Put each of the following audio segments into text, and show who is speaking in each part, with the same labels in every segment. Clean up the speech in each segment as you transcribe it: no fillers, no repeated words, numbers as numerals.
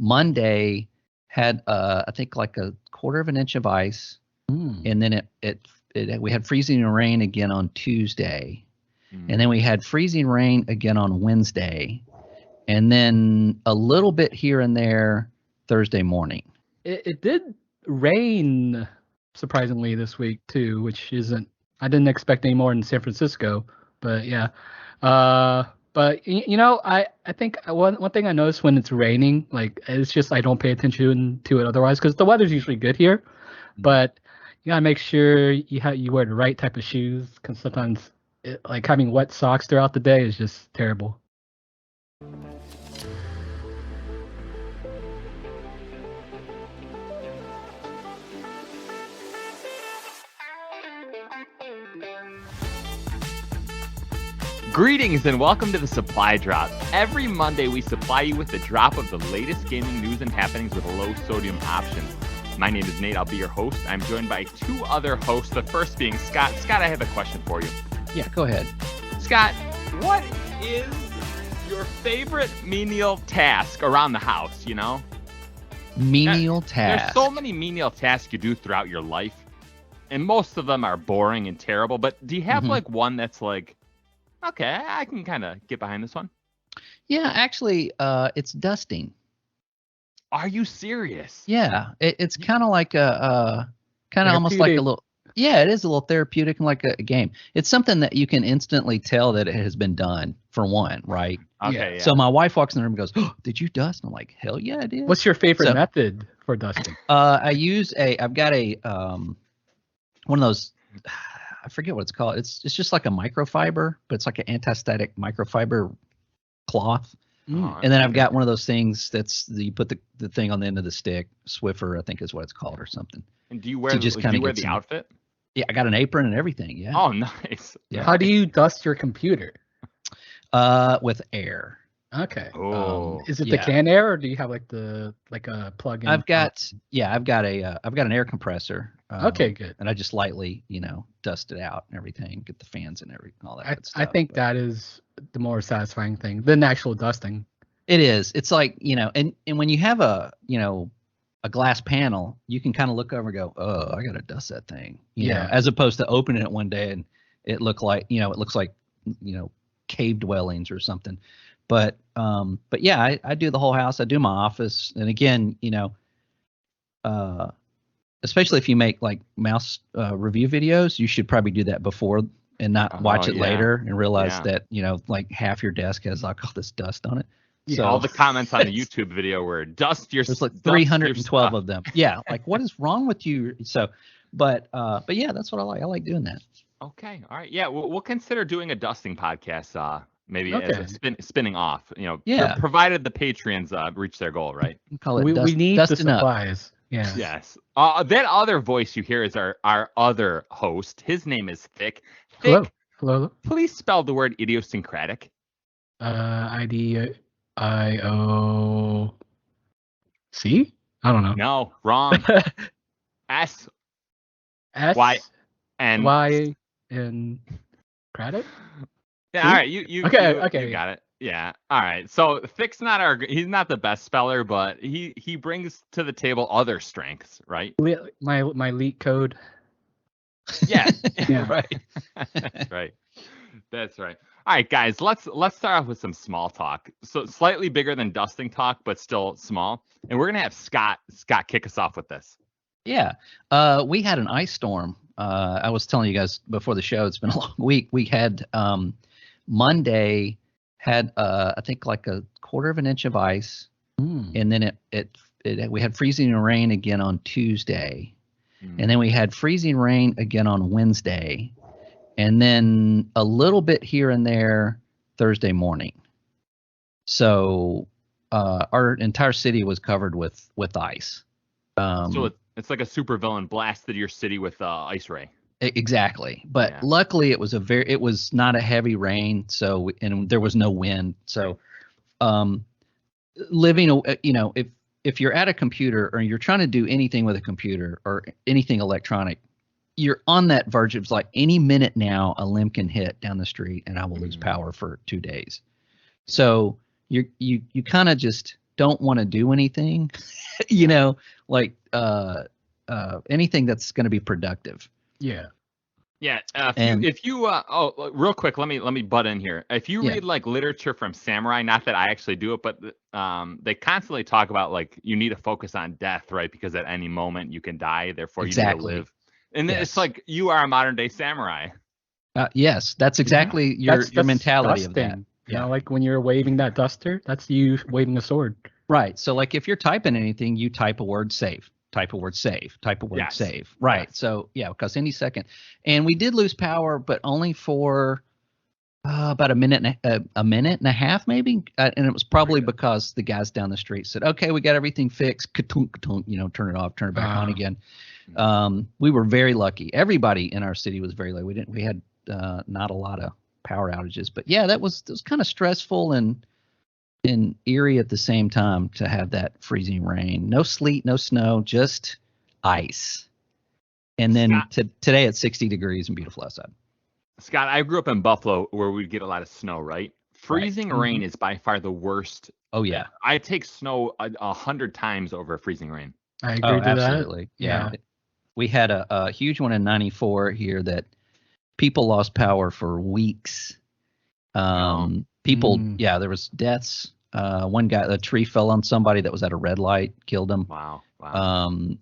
Speaker 1: Monday had I think like a quarter of an inch of ice, and then we had freezing rain again on Tuesday, and then we had freezing rain again on Wednesday, and then a little bit here and there Thursday morning.
Speaker 2: It did rain surprisingly this week too, which isn't. I didn't expect any more in San Francisco, but yeah. But I think one thing I noticed when it's raining, like it's just I don't pay attention to it otherwise because the weather's usually good here, but you gotta make sure you wear the right type of shoes because sometimes like having wet socks throughout the day is just terrible.
Speaker 3: Greetings and welcome to the Supply Drop. Every Monday we supply you with a drop of the latest gaming news and happenings with low sodium options. My name is Nate. I'll be your host. I'm joined by two other hosts, the first being Scott. Scott, I have a question for you.
Speaker 1: Yeah, go ahead.
Speaker 3: Scott, what is your favorite menial task around the house,
Speaker 1: Menial task.
Speaker 3: There's so many menial tasks you do throughout your life, and most of them are boring and terrible, but do you have like one that's like, okay, I can kind of get behind this one?
Speaker 1: Yeah, actually, it's dusting.
Speaker 3: Are you serious?
Speaker 1: Yeah, it's kind of like kind of almost like a little. Yeah, it is a little therapeutic and like a game. It's something that you can instantly tell that it has been done for one, right?
Speaker 3: Okay. Yeah.
Speaker 1: So my wife walks in the room and goes, "Oh, did you dust?" And I'm like, "Hell yeah, I did."
Speaker 2: What's your favorite method for dusting?
Speaker 1: I've got a one of those. I forget what it's called. It's just like a microfiber, but it's like an anti-static microfiber cloth. And then I've got one of those things you put the thing on the end of the stick. Swiffer, I think is what it's called, or something.
Speaker 3: And do you wear the outfit?
Speaker 1: Yeah, I got an apron and everything. Yeah.
Speaker 3: Oh, nice.
Speaker 2: Yeah. How do you dust your computer?
Speaker 1: With air.
Speaker 2: Okay. Is it
Speaker 1: the
Speaker 2: can air, or do you have like a plug-in?
Speaker 1: I've got an air compressor.
Speaker 2: Okay, good.
Speaker 1: And I just lightly, dust it out and everything, get the fans and all that good stuff.
Speaker 2: I think that is the more satisfying thing than actual dusting.
Speaker 1: It is. It's like, and when you have a glass panel, you can kind of look over and go, "Oh, I got to dust that thing." You know, as opposed to opening it one day and it looks like cave dwellings or something. But yeah, I do the whole house. I do my office. And again, especially if you make like mouse review videos, you should probably do that before and not watch it later and realize that, like half your desk has like all this dust on it.
Speaker 3: Yeah. So all the comments on the YouTube video were there's
Speaker 1: like 312 of them. Yeah. Like, what is wrong with you? So, but yeah, that's what I like. I like doing that.
Speaker 3: Okay. All right. Yeah. We'll consider doing a dusting podcast. Maybe as a spinning off, provided the Patreons reach their goal, right?
Speaker 1: Call it
Speaker 2: we need the supplies. Up. Yeah.
Speaker 3: Yes. That other voice you hear is our other host. His name is Thick. Thick.
Speaker 2: Hello.
Speaker 3: Please spell the word idiosyncratic.
Speaker 2: IDIOC? I don't know.
Speaker 3: No, wrong. S
Speaker 2: Y N credit.
Speaker 3: Yeah, all right. You
Speaker 2: okay.
Speaker 3: You got it. Yeah. All right. So Thick's he's not the best speller, but he brings to the table other strengths, right?
Speaker 2: My leak code.
Speaker 3: Yeah.
Speaker 2: Yeah.
Speaker 3: Right. That's right. All right, guys. Let's start off with some small talk. So slightly bigger than dusting talk, but still small. And we're gonna have Scott kick us off with this.
Speaker 1: Yeah. We had an ice storm. I was telling you guys before the show. It's been a long week. We had Monday had I think like a quarter of an inch of ice, and then we had freezing rain again on Tuesday, and then we had freezing rain again on Wednesday, and then a little bit here and there Thursday morning. So our entire city was covered with ice.
Speaker 3: So it's like a supervillain blasted your city with ice ray.
Speaker 1: Exactly. But luckily it was not a heavy rain. So, and there was no wind. So, if you're at a computer or you're trying to do anything with a computer or anything electronic, you're on that verge of like any minute now, a limb can hit down the street and I will lose power for 2 days. So you kind of just, don't want to do anything, like anything that's going to be productive.
Speaker 2: Yeah.
Speaker 3: Yeah.
Speaker 1: And-
Speaker 3: if you real quick, let me butt in here. If you
Speaker 1: Yeah.
Speaker 3: read like literature from samurai, not that I actually do it, but they constantly talk about like you need to focus on death, right? Because at any moment you can die, therefore you need to live. And then it's
Speaker 1: Yes.
Speaker 3: like you are a modern day samurai.
Speaker 1: Yes, that's exactly your mentality of that.
Speaker 2: Dusting. You know, like when you're waving that duster, that's you waving a sword.
Speaker 1: Right. So like if you're typing anything, you type a word save, type a word save, type a word
Speaker 3: Yes.
Speaker 1: save. Right.
Speaker 3: Yes.
Speaker 1: So yeah, because any second, and we did lose power, but only for about a minute and a half maybe, and it was probably because the guys down the street said, "Okay, we got everything fixed." Ka-tunk, ka-tunk, turn it off, turn it back on again. We were very lucky. Everybody in our city was very lucky. We had not a lot of power outages, but yeah, it was kind of stressful and eerie at the same time to have that freezing rain. No sleet, no snow, just ice. And then today it's 60 degrees and beautiful outside.
Speaker 3: Scott, I grew up in Buffalo where we'd get a lot of snow, right? Freezing rain is by far the worst.
Speaker 1: Oh yeah.
Speaker 3: I take snow 100 times over freezing rain.
Speaker 2: I agree to
Speaker 1: absolutely.
Speaker 2: that.
Speaker 1: Yeah. We had a huge one in 94 here that people lost power for weeks. There was deaths. One guy, a tree fell on somebody that was at a red light, killed him.
Speaker 3: Wow.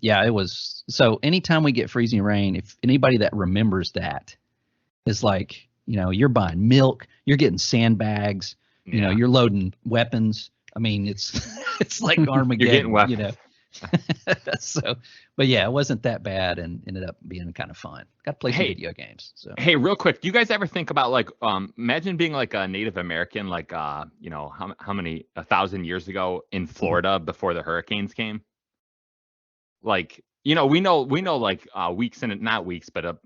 Speaker 1: It was, so anytime we get freezing rain, if anybody that remembers that is like, you're buying milk, you're getting sandbags, you're loading weapons. I mean, it's like Armageddon.
Speaker 3: You're getting weapons.
Speaker 1: So, but yeah, it wasn't that bad and ended up being kind of fun. Got to play some video games. So.
Speaker 3: Hey, real quick, do you guys ever think about like, imagine being like a Native American, like, how many 1,000 years ago in Florida before the hurricanes came? Like, we know like weeks in it, not weeks, but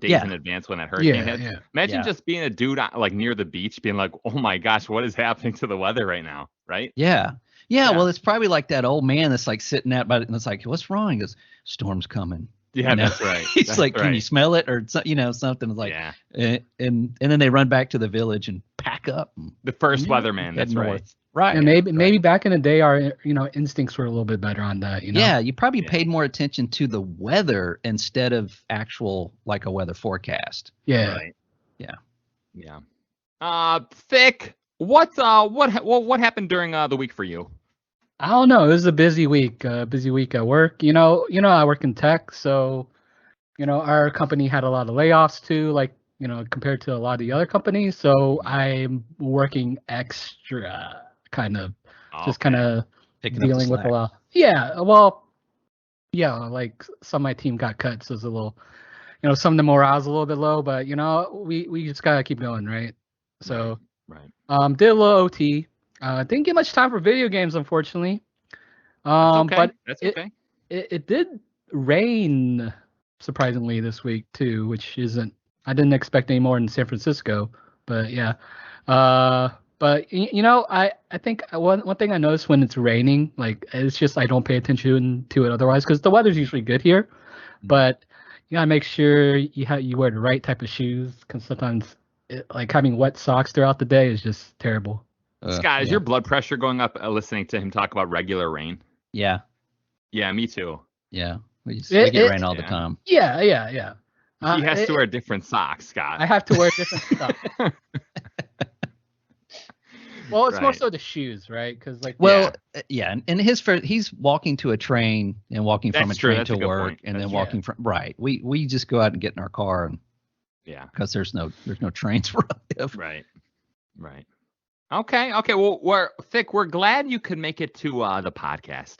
Speaker 3: days in advance when that hurricane hits.
Speaker 2: Yeah.
Speaker 3: Imagine just being a dude like near the beach, being like, oh my gosh, what is happening to the weather right now, right?
Speaker 1: Yeah. Well, it's probably like that old man that's like sitting out by it, and it's like, what's wrong? He goes, storm's coming.
Speaker 3: Yeah, that's right.
Speaker 1: He's like, can you smell it, or something like.
Speaker 3: Yeah.
Speaker 1: And then they run back to the village and pack up.
Speaker 3: The first weatherman. That's right.
Speaker 1: Right.
Speaker 2: And maybe back in the day, our instincts were a little bit better on that.
Speaker 1: Yeah, you probably paid more attention to the weather instead of actual like a weather forecast.
Speaker 2: Yeah.
Speaker 3: Right. Yeah. Thick. What happened during the week for you?
Speaker 2: I don't know. It was a busy week. Busy week at work. I work in tech, so our company had a lot of layoffs too. Like compared to a lot of the other companies. So I'm working extra, kind of dealing with a lot. Yeah. Well. Yeah. Like some of my team got cut, so it's a little. Some of the morale's a little bit low, but we just gotta keep going, right? So.
Speaker 3: Right.
Speaker 2: Did a little OT. Didn't get much time for video games, unfortunately. But
Speaker 3: that's okay.
Speaker 2: It did rain surprisingly this week too, which isn't. I didn't expect any more in San Francisco, but yeah. But I think one thing I noticed when it's raining, like it's just I don't pay attention to it otherwise because the weather's usually good here, but you gotta make sure you wear the right type of shoes because sometimes like having wet socks throughout the day is just terrible.
Speaker 3: Scott, is your blood pressure going up listening to him talk about regular rain?
Speaker 1: Yeah.
Speaker 3: Yeah, me too.
Speaker 1: Yeah, we get rain all the time.
Speaker 2: Yeah.
Speaker 3: He has to wear different socks, Scott.
Speaker 2: I have to wear different socks. Well, it's more so the shoes, right? Because
Speaker 1: and he's walking to a train and walking from a train to work, and then walking from We just go out and get in our car and because there's no trains where I live.
Speaker 3: Right. Okay. Well, we're glad you could make it to the podcast.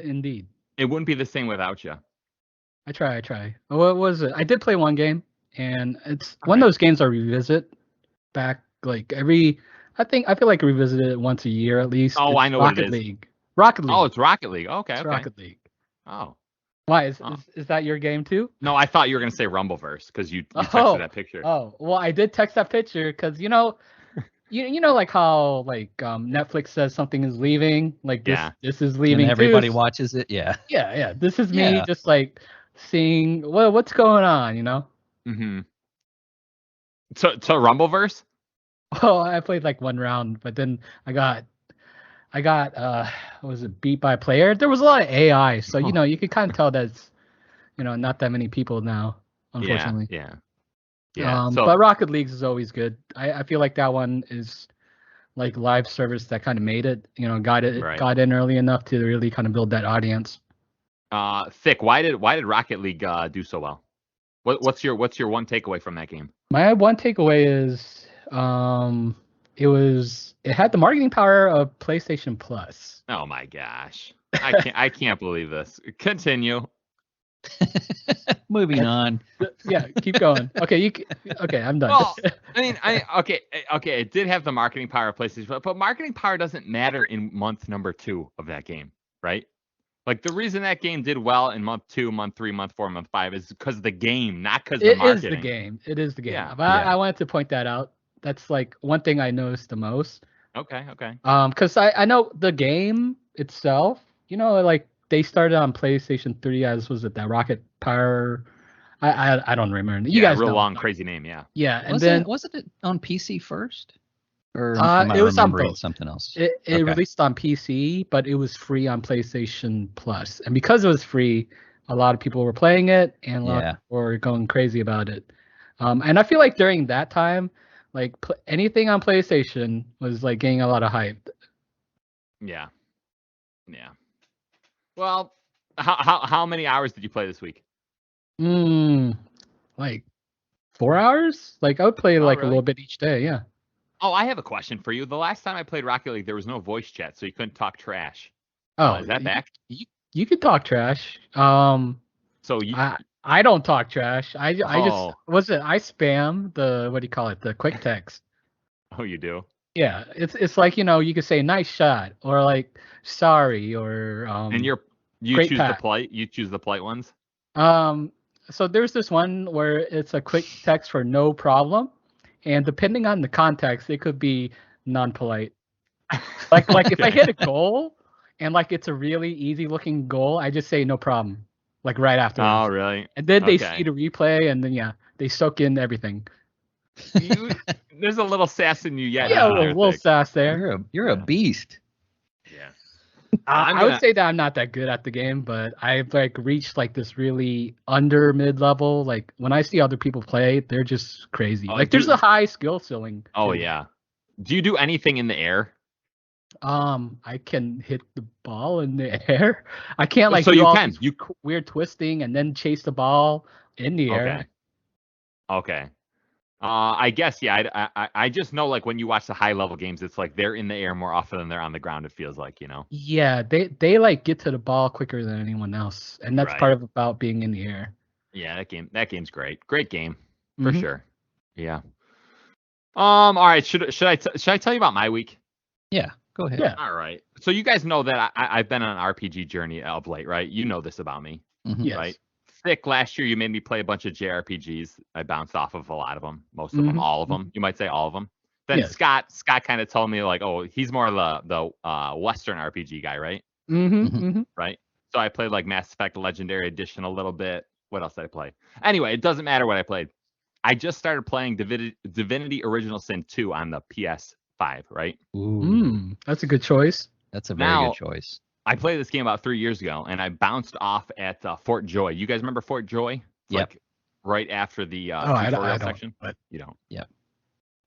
Speaker 2: Indeed.
Speaker 3: It wouldn't be the same without you.
Speaker 2: I try. What was it? I did play one game, and it's one of those games I revisit back like every. I feel like I revisit it once a year at least.
Speaker 3: Oh, I know what it is.
Speaker 2: Rocket League.
Speaker 3: Oh, it's Rocket League. Okay.
Speaker 2: Rocket League.
Speaker 3: Oh.
Speaker 2: Why is that your game too?
Speaker 3: No, I thought you were gonna say Rumbleverse because you texted that picture.
Speaker 2: Oh, well, I did text that picture because you know like how like Netflix says something is leaving, like this is leaving.
Speaker 1: And everybody watches it. Yeah.
Speaker 2: Yeah. This is me just like seeing what's going on,
Speaker 3: Mm-hmm. So Rumbleverse.
Speaker 2: Well, I played like one round, but then I got I got was it beat by player? There was a lot of AI, so you could kind of tell that it's not that many people now, unfortunately.
Speaker 3: Yeah.
Speaker 2: But Rocket League is always good. I feel like that one is like live service that kind of made it. Got in early enough to really kind of build that audience.
Speaker 3: Thick. Why did Rocket League do so well? What's your one takeaway from that game?
Speaker 2: My one takeaway is it had the marketing power of PlayStation Plus.
Speaker 3: Oh my gosh. I can't believe this. Continue.
Speaker 1: Moving on.
Speaker 2: Yeah, keep going. Okay, I'm done.
Speaker 3: Well, I mean, okay, it did have the marketing power of PlayStation, but marketing power doesn't matter in month number 2 of that game, right? Like the reason that game did well in month 2, month 3, month 4, month 5 is because of the game, not because of the marketing.
Speaker 2: It is the game.
Speaker 3: Yeah.
Speaker 2: I wanted to point that out. That's like one thing I noticed the most.
Speaker 3: Okay.
Speaker 2: Because I know the game itself, like they started on PlayStation 3 as was it that Rocket Power? I don't remember. You guys
Speaker 3: real
Speaker 2: know.
Speaker 3: Long crazy name, yeah.
Speaker 2: Yeah, and
Speaker 1: wasn't it on PC first? Or
Speaker 2: it was on both.
Speaker 1: Something else.
Speaker 2: It released on PC, but it was free on PlayStation Plus. And because it was free, a lot of people were playing it, and a lot of people were going crazy about it. And I feel like during that time, like anything on PlayStation was like getting a lot of hype.
Speaker 3: Yeah. Well, how many hours did you play this week?
Speaker 2: Like 4 hours. Like I would play like
Speaker 3: really?
Speaker 2: A little bit each day. Yeah.
Speaker 3: Oh, I have a question for you. The last time I played Rocket League, there was no voice chat, so you couldn't talk trash.
Speaker 2: Oh,
Speaker 3: is that back?
Speaker 2: You could talk trash.
Speaker 3: So you.
Speaker 2: I don't talk trash. I just I spam the what do you call it? The quick text.
Speaker 3: Oh, you do?
Speaker 2: Yeah, it's like you could say nice shot or like sorry or
Speaker 3: And you choose the polite. You choose the polite ones.
Speaker 2: So there's this one where it's a quick text for no problem. And depending on the context, it could be non-polite. Like if I hit a goal and like it's a really easy looking goal, I just say no problem. Like right after.
Speaker 3: Oh, really?
Speaker 2: And then they see the replay and then they soak in everything.
Speaker 3: There's a little sass in you yet.
Speaker 2: Yeah, a little sass there.
Speaker 1: You're a beast.
Speaker 3: Yeah.
Speaker 2: I would say that I'm not that good at the game, but I've like reached like this really under mid level. Like when I see other people play, they're just crazy. Like there's a high skill ceiling.
Speaker 3: Oh yeah. Do you do anything in the air?
Speaker 2: I can hit the ball in the air. I can't like
Speaker 3: so
Speaker 2: do
Speaker 3: you
Speaker 2: all
Speaker 3: can
Speaker 2: this weird twisting and then chase the ball in the air.
Speaker 3: Okay. I guess I just know like when you watch the high level games, it's like they're in the air more often than they're on the ground. It feels like
Speaker 2: Yeah, they like get to the ball quicker than anyone else, and that's part of about being in the air.
Speaker 3: Yeah, that game's great game for sure. Yeah. All right. Should I tell you about my week?
Speaker 1: Yeah, go ahead.
Speaker 2: Yeah.
Speaker 3: All right. So you guys know that I've been on an RPG journey of late, right? You know this about me,
Speaker 2: Yes.
Speaker 3: right? Thick, last year you made me play a bunch of JRPGs. I bounced off of a lot of them, most of them, all of them. You might say all of them. Then Scott kind of told me like, oh, he's more the Western RPG guy, right? Right. So I played like Mass Effect Legendary Edition a little bit. What else did I play? Anyway, it doesn't matter what I played. I just started playing Divinity Original Sin 2 on the PS5, right?
Speaker 1: Ooh.
Speaker 2: That's a good choice.
Speaker 1: That's a very good choice.
Speaker 3: I played this game about 3 years ago, and I bounced off at Fort Joy. You guys remember Fort Joy?
Speaker 1: Yep.
Speaker 3: Like right after the
Speaker 2: tutorial
Speaker 3: section?
Speaker 2: But
Speaker 3: you don't?
Speaker 1: Yeah.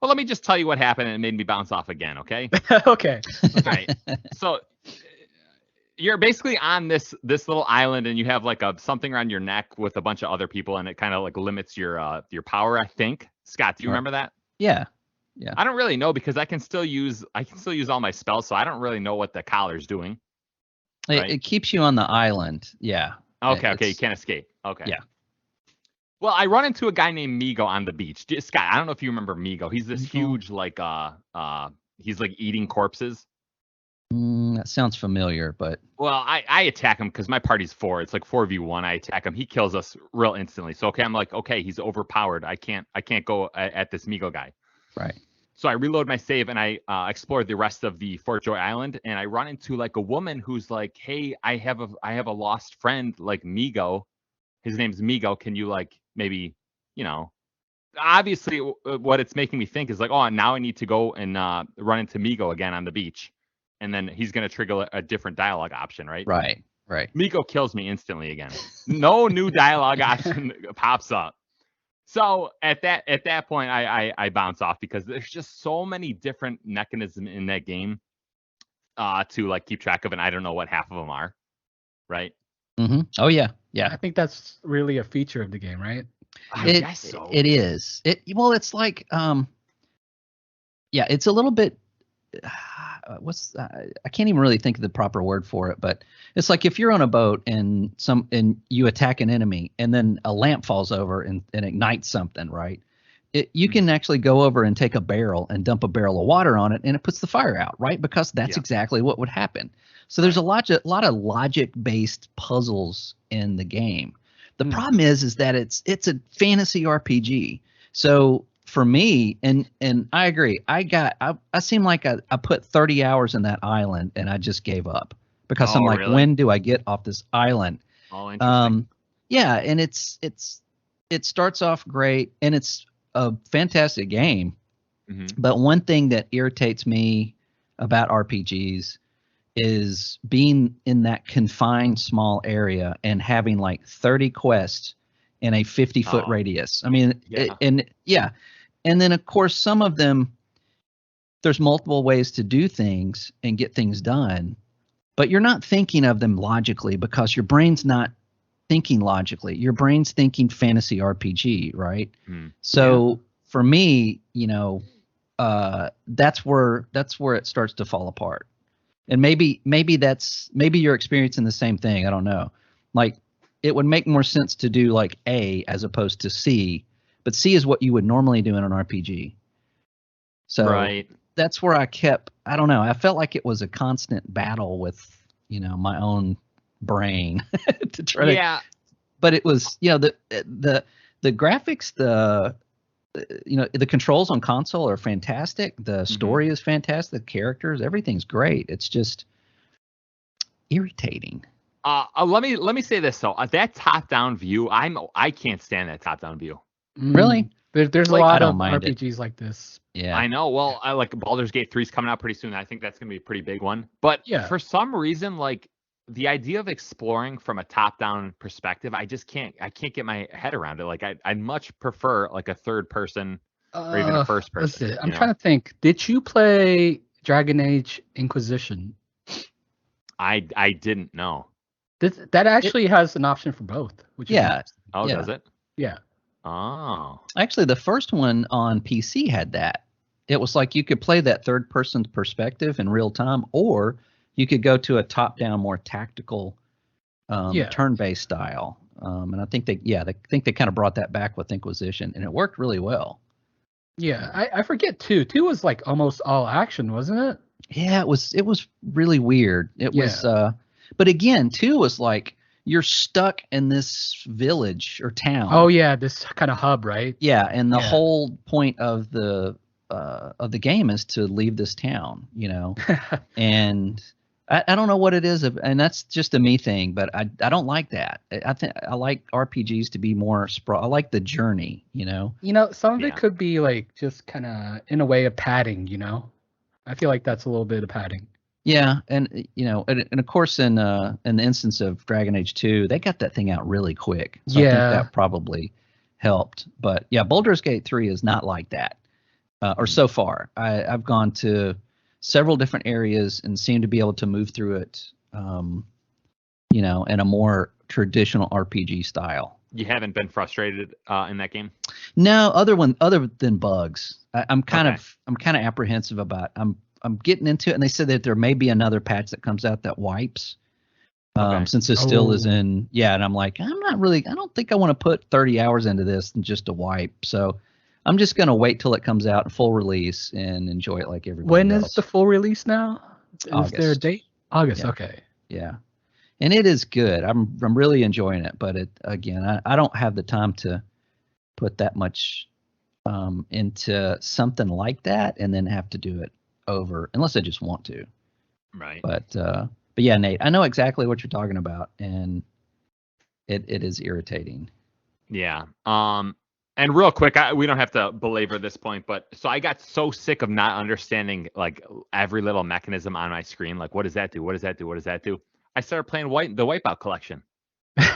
Speaker 3: Well, let me just tell you what happened, and it made me bounce off again, okay?
Speaker 2: Okay.
Speaker 3: All right. So you're basically on this little island, and you have like something around your neck with a bunch of other people, and it kind of like limits your power, I think. Scott, do you remember that?
Speaker 1: Yeah.
Speaker 3: I don't really know because I can still use all my spells, so I don't really know what the collar's doing.
Speaker 1: It keeps you on the island. Yeah.
Speaker 3: Okay. You can't escape. Okay.
Speaker 1: Yeah.
Speaker 3: Well, I run into a guy named Migo on the beach. Scott, I don't know if you remember Migo. He's this huge, like, he's like eating corpses.
Speaker 1: That sounds familiar, but.
Speaker 3: Well, I attack him because my party's 4. It's like 4v1. I attack him. He kills us real instantly. So, I'm like, okay, he's overpowered. I can't go at this Migo guy.
Speaker 1: Right.
Speaker 3: So I reload my save and I explore the rest of the Fort Joy Island, and I run into like a woman who's like, "Hey, I have a lost friend like Migo. His name's Migo. Can you like maybe, obviously what it's making me think is like, oh, now I need to go and run into Migo again on the beach. and then he's going to trigger a different dialogue option, right?
Speaker 1: Right. Right.
Speaker 3: Miko kills me instantly again. No new dialogue option pops up. So at that point, I bounce off because there's just so many different mechanisms in that game to like keep track of, and I don't know what half of them are. Right?
Speaker 1: Mm-hmm. Oh yeah, yeah.
Speaker 2: I think that's really a feature of the game, right?
Speaker 3: I guess so.
Speaker 1: It is. It's like it's a little bit. I can't even really think of the proper word for it, but it's like if you're on a boat and you attack an enemy and then a lamp falls over and ignites something, right? You can actually go over and take a barrel and dump a barrel of water on it and it puts the fire out, right? Because that's exactly what would happen. So there's a lot of logic-based puzzles in the game. The problem is that it's a fantasy RPG. So for me, and I agree, I seem like I put 30 hours in that island and I just gave up because I'm like, really? When do I get off this island?
Speaker 3: Oh, interesting.
Speaker 1: Yeah, and it starts off great and it's a fantastic game. Mm-hmm. But one thing that irritates me about RPGs is being in that confined small area and having like 30 quests in a 50-foot radius. I mean, and then of course some of them, there's multiple ways to do things and get things done, but you're not thinking of them logically because your brain's not thinking logically. Your brain's thinking fantasy RPG, right? So for me, that's where it starts to fall apart. And maybe you're experiencing the same thing. I don't know. Like it would make more sense to do like A as opposed to C, but C is what you would normally do in an RPG. So that's where I don't know. I felt like it was a constant battle with, my own brain to try to, but it was, the graphics, the controls on console are fantastic. The story is fantastic. The characters, everything's great. It's just irritating.
Speaker 3: Let me say this though. That top-down view, I can't stand that top-down view.
Speaker 1: Really?
Speaker 2: There's like, a lot of RPGs like this.
Speaker 1: Yeah,
Speaker 3: I know. Well, I like Baldur's Gate 3 is coming out pretty soon. I think that's gonna be a pretty big one. But for some reason, like the idea of exploring from a top-down perspective, I can't get my head around it. Like I'd much prefer like a third person or even a first person.
Speaker 2: I'm trying to think. Did you play Dragon Age Inquisition?
Speaker 3: I didn't know.
Speaker 2: That actually has an option for both. Which is
Speaker 3: does it?
Speaker 2: Yeah.
Speaker 3: Oh.
Speaker 1: Actually, the first one on PC had that. It was like you could play that third person perspective in real time, or you could go to a top-down, more tactical, turn-based style. And I think they kind of brought that back with Inquisition, and it worked really well.
Speaker 2: Yeah, I forget 2. 2 was like almost all action, wasn't it?
Speaker 1: Yeah, it was really weird. It was, but again, 2 was like you're stuck in this village or town.
Speaker 2: Oh yeah, this kind of hub, right?
Speaker 1: Yeah, and the whole point of the game is to leave this town, and I don't know what it is, and that's just a me thing, but I don't like that. I think I like RPGs to be more I like the journey,
Speaker 2: some of it could be like just kind of in a way of padding, I feel like that's a little bit of padding.
Speaker 1: Yeah, and and of course in the instance of Dragon Age 2, they got that thing out really quick. So I think that probably helped. But yeah, Baldur's Gate 3 is not like that, or so far. I've gone to several different areas and seem to be able to move through it, in a more traditional RPG style.
Speaker 3: You haven't been frustrated in that game?
Speaker 1: No, other than bugs. I'm kind of apprehensive about. I'm getting into it, and they said that there may be another patch that comes out that wipes. Since it still is in, and I'm like, I don't think I want to put 30 hours into this and just to wipe. So I'm just going to wait till it comes out in full release and enjoy it like everybody else.
Speaker 2: When is the full release now?
Speaker 1: August.
Speaker 2: Is there a date? August, okay.
Speaker 1: Yeah. And it is good. I'm really enjoying it, but I don't have the time to put that much into something like that and then have to do it over unless I just want to.
Speaker 3: Right.
Speaker 1: But yeah, Nate, I know exactly what you're talking about, and it is irritating.
Speaker 3: Yeah. And real quick, we don't have to belabor this point, but so I got so sick of not understanding like every little mechanism on my screen. Like, what does that do? What does that do? What does that do? I started playing the Wipeout collection.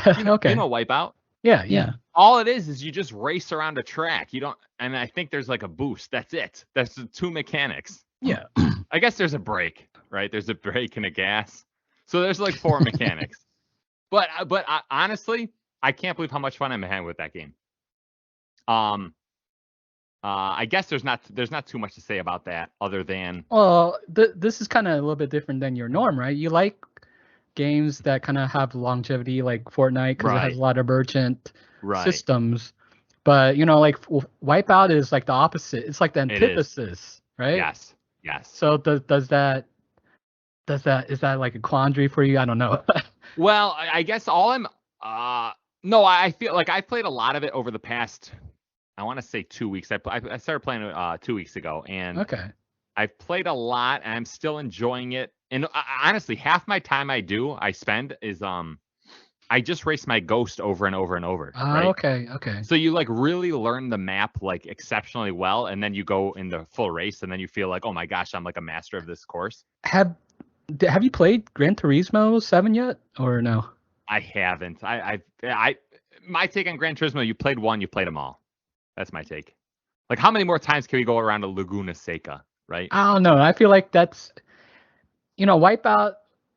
Speaker 2: Okay.
Speaker 3: You know Wipeout?
Speaker 2: Yeah.
Speaker 3: All it is you just race around a track. You don't, and I think there's like a boost. That's it. That's the 2 mechanics.
Speaker 2: Yeah.
Speaker 3: I guess there's a brake, right? There's a brake and a gas. So there's like 4 mechanics. But honestly, I can't believe how much fun I'm having with that game. I guess there's not too much to say about that other than.
Speaker 2: Well, this is kind of a little bit different than your norm, right? You like games that kind of have longevity, like Fortnite, because it has a lot of merchant systems. But like Wipeout is like the opposite. It's like the antithesis, right?
Speaker 3: Yes.
Speaker 2: So is that like a quandary for you? I don't know.
Speaker 3: Well, I guess no, I feel like I played a lot of it over the past, I want to say 2 weeks. I started playing it 2 weeks ago, and
Speaker 2: okay.
Speaker 3: I've played a lot, and I'm still enjoying it. And honestly, half my time I spend is I just race my ghost over and over and over. Right?
Speaker 2: Okay.
Speaker 3: So you like really learn the map like exceptionally well, and then you go in the full race, and then you feel like, oh my gosh, I'm like a master of this course.
Speaker 2: Have you played Gran Turismo 7 yet, or no?
Speaker 3: I haven't. My take on Gran Turismo, you played one, you played them all. That's my take. Like, how many more times can we go around to Laguna Seca, right?
Speaker 2: I don't know. I feel like that's, Wipeout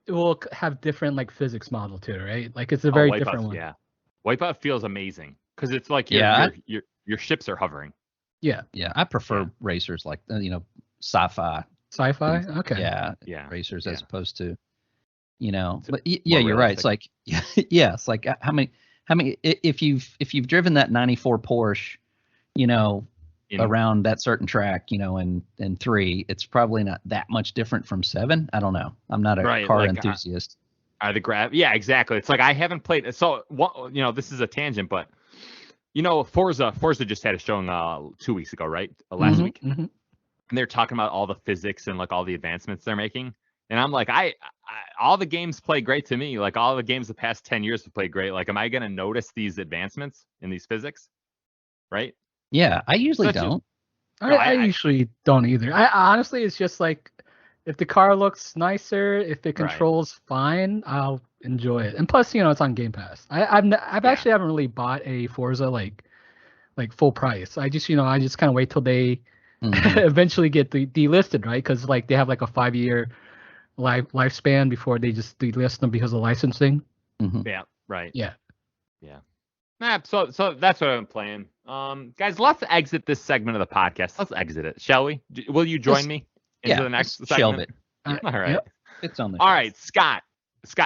Speaker 2: will have different like physics model to it, right? Like it's a very different one.
Speaker 3: Yeah, Wipeout feels amazing because it's like your ships are hovering.
Speaker 2: Yeah.
Speaker 1: I prefer racers like sci-fi.
Speaker 2: Sci-fi, okay.
Speaker 1: Yeah. Racers as opposed to, but
Speaker 3: realistic.
Speaker 1: you're right. It's like it's like how many if you've driven that 94 Porsche, around that certain track, in 3, it's probably not that much different from 7. I don't know. I'm not a car enthusiast.
Speaker 3: Yeah, exactly. It's like I haven't played. So this is a tangent, but Forza just had a showing 2 weeks ago, right? Last week.
Speaker 2: Mm-hmm.
Speaker 3: And they're talking about all the physics and like all the advancements they're making. And I'm like, I all the games play great to me. Like all the games the past 10 years have played great. Like, am I going to notice these advancements in these physics? Right?
Speaker 1: Yeah, I usually don't.
Speaker 2: I usually don't either. I honestly, it's just like if the car looks nicer, if it controls fine, I'll enjoy it. And plus, it's on Game Pass. I've actually haven't really bought a Forza like full price. I just I just kind of wait till they eventually get delisted, right? Because like they have like a 5-year lifespan before they just delist them because of licensing.
Speaker 1: Mm-hmm.
Speaker 3: Yeah. Right.
Speaker 2: Yeah.
Speaker 3: Nah, so that's what I'm playing. Guys, let's exit this segment of the podcast. Let's exit it, shall we? Will you join me into the next segment?
Speaker 1: Shelve it.
Speaker 3: All right.
Speaker 2: Yep.
Speaker 1: It's on the
Speaker 3: All right, Scott,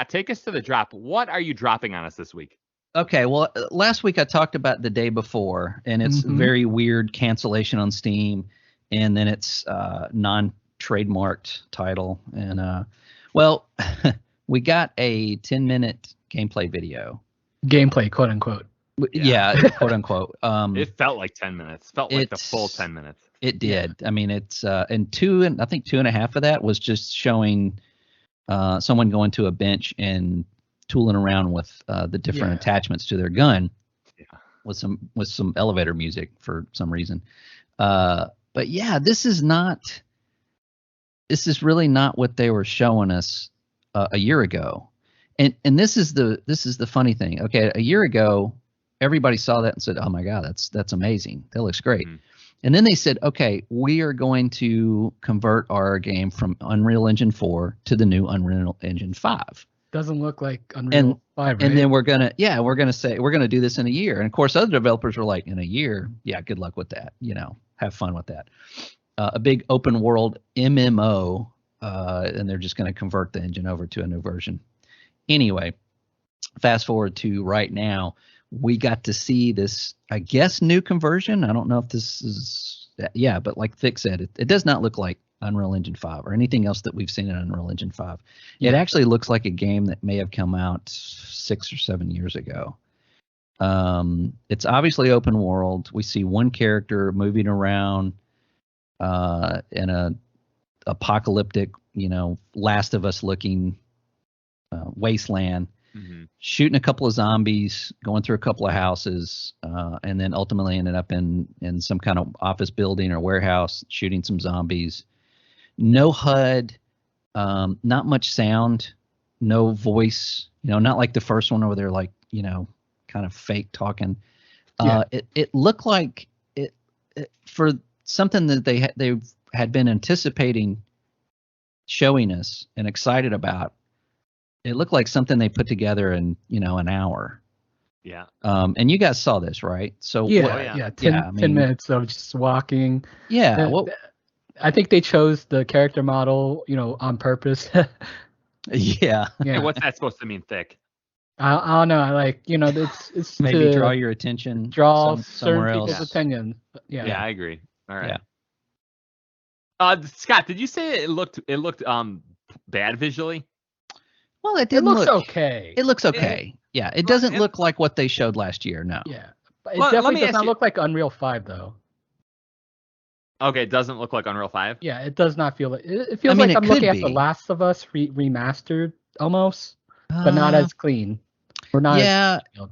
Speaker 3: take us to the drop. What are you dropping on us this week?
Speaker 1: Okay, well, last week I talked about The Day Before, and it's very weird cancellation on Steam, and then it's non-trademarked title. And, we got a 10-minute gameplay video.
Speaker 2: Gameplay, quote unquote.
Speaker 1: Yeah, quote unquote.
Speaker 3: It felt like 10 minutes. Felt like the full 10 minutes.
Speaker 1: It did. Yeah. I mean, it's and I think 2.5 of that was just showing someone going to a bench and tooling around with the different attachments to their gun. Yeah. With some elevator music for some reason. But yeah, this is really not what they were showing us a year ago. And this is the funny thing. Okay, a year ago, everybody saw that and said, "Oh my God, that's amazing. That looks great." Mm-hmm. And then they said, "Okay, we are going to convert our game from Unreal Engine 4 to the new Unreal Engine 5."
Speaker 2: Doesn't look like Unreal 5, right?
Speaker 1: And then we're gonna do this in a year. And of course, other developers were like, "In a year, yeah, good luck with that. Have fun with that." A big open world MMO, and they're just going to convert the engine over to a new version. Anyway, fast forward to right now, we got to see this, I guess, new conversion. I don't know if this is, but like Thick said, it does not look like Unreal Engine 5 or anything else that we've seen in Unreal Engine 5. It actually looks like a game that may have come out 6 or 7 years ago. It's obviously open world. We see one character moving around in a apocalyptic, Last of Us looking wasteland. shooting a couple of zombies, going through a couple of houses, and then ultimately ended up in some kind of office building or warehouse, shooting some zombies. No HUD, not much sound, no voice. Not like the first one where they're like, kind of fake talking. It looked like it for something that they had been anticipating showing us and excited about. It looked like something they put together in an hour.
Speaker 3: Yeah.
Speaker 1: And you guys saw this, right? So
Speaker 2: 10 minutes of just walking.
Speaker 1: Yeah. Well,
Speaker 2: I think they chose the character model, on purpose.
Speaker 1: Yeah.
Speaker 3: Hey, what's that supposed to mean, thick?
Speaker 2: I don't know. It's
Speaker 1: maybe
Speaker 2: to
Speaker 1: draw your attention,
Speaker 2: draw
Speaker 1: somewhere
Speaker 2: certain people's
Speaker 1: else.
Speaker 2: opinion.
Speaker 3: Yeah, I agree. All right. Yeah. Scott, did you say it looked bad visually?
Speaker 1: Well, it didn't
Speaker 2: looks okay.
Speaker 1: It looks okay. It doesn't look like what they showed last year. No.
Speaker 2: Yeah, but it definitely does not look like Unreal 5 though.
Speaker 3: Okay, it doesn't look like Unreal 5.
Speaker 2: Yeah, it does not feel like it feels like I'm looking at The Last of Us remastered almost, but not as clean. Or not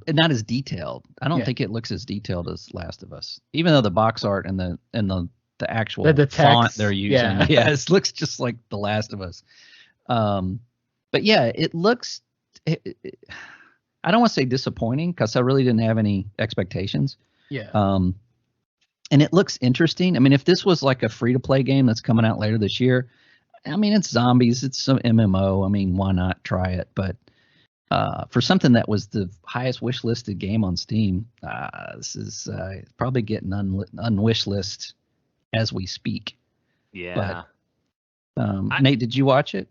Speaker 1: not as detailed. I don't think it looks as detailed as Last of Us, even though the box art and the actual
Speaker 2: the
Speaker 1: font they're using, it looks just like The Last of Us. But yeah, it looks. I don't want to say disappointing because I really didn't have any expectations.
Speaker 2: Yeah.
Speaker 1: And it looks interesting. I mean, if this was like a free-to-play game that's coming out later this year, I mean, it's zombies, it's some MMO. I mean, why not try it? But for something that was the highest wish-listed game on Steam, this is probably getting unwish list as we speak.
Speaker 3: Yeah.
Speaker 1: But, Nate, did you watch it?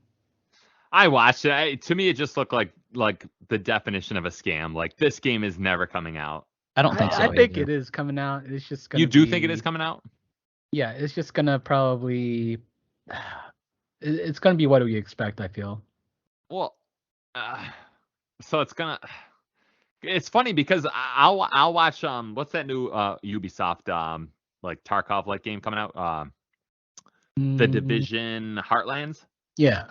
Speaker 3: I watched it. To me, it just looked like the definition of a scam. Like, this game is never coming out.
Speaker 1: I don't think so.
Speaker 2: I think it is coming out. It's just gonna.
Speaker 3: You do think it is coming out?
Speaker 2: Yeah, it's just gonna probably. It's gonna be what we expect. I feel.
Speaker 3: Well, so it's gonna. It's funny because I'll watch what's that new Ubisoft like Tarkov like game coming out? The Division Heartlands.
Speaker 2: Yeah.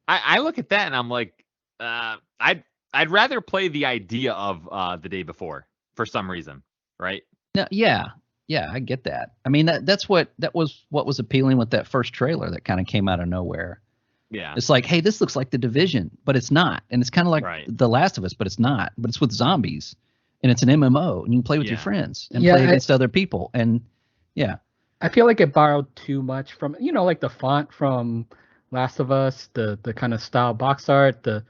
Speaker 3: I look at that and I'm like, I'd rather play the idea of the day before for some reason, right?
Speaker 1: No, yeah, I get that. I mean, that was what was appealing with that first trailer that kind of came out of nowhere.
Speaker 3: Yeah,
Speaker 1: it's like, hey, this looks like The Division, but it's not, and it's kind of like The Last of Us, but it's not. But it's with zombies, and it's an MMO, and you can play with your friends and play against other people, and
Speaker 2: I feel like it borrowed too much from like the font from Last of Us, the kind of style box art, the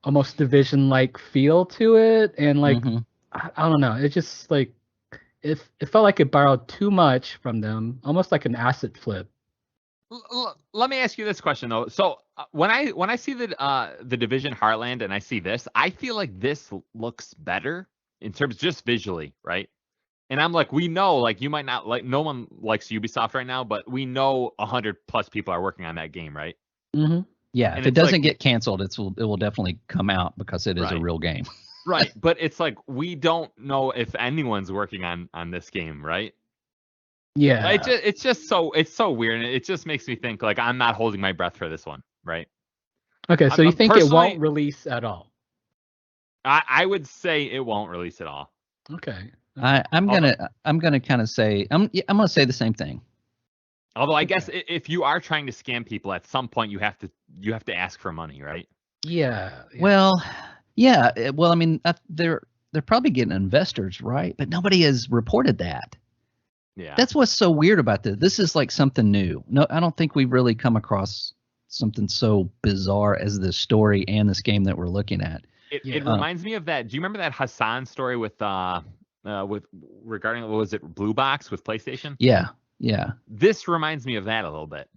Speaker 2: almost Division-like feel to it, and like I don't know, it just like it felt like it borrowed too much from them, almost like an asset flip.
Speaker 3: Let me ask you this question though. So when I see the Division Heartland and I see this, I feel like this looks better in terms just visually, right? And I'm like, we know, like, you might not like, no one likes Ubisoft right now, but we know 100+ people are working on that game, right?
Speaker 2: Mm-hmm.
Speaker 1: Yeah, and if it doesn't get canceled, it will definitely come out because it is a real game.
Speaker 3: Right, but it's like we don't know if anyone's working on this game, right?
Speaker 2: Yeah,
Speaker 3: it's so weird, and it just makes me think like I'm not holding my breath for this one, right?
Speaker 2: Okay, so you think it won't release at all?
Speaker 3: I would say it won't release at all.
Speaker 2: Okay.
Speaker 1: I'm gonna kind of say I'm gonna say the same thing.
Speaker 3: Although I guess if you are trying to scam people, at some point you have to ask for money, right?
Speaker 2: Yeah.
Speaker 1: Well, yeah. Well, I mean, they're probably getting investors, right? But nobody has reported that.
Speaker 3: Yeah.
Speaker 1: That's what's so weird about this. This is like something new. No, I don't think we've really come across something so bizarre as this story and this game that we're looking at.
Speaker 3: It reminds me of that. Do you remember that Hassan story with regarding, what was it, Blue Box with PlayStation?
Speaker 1: Yeah.
Speaker 3: This reminds me of that a little bit.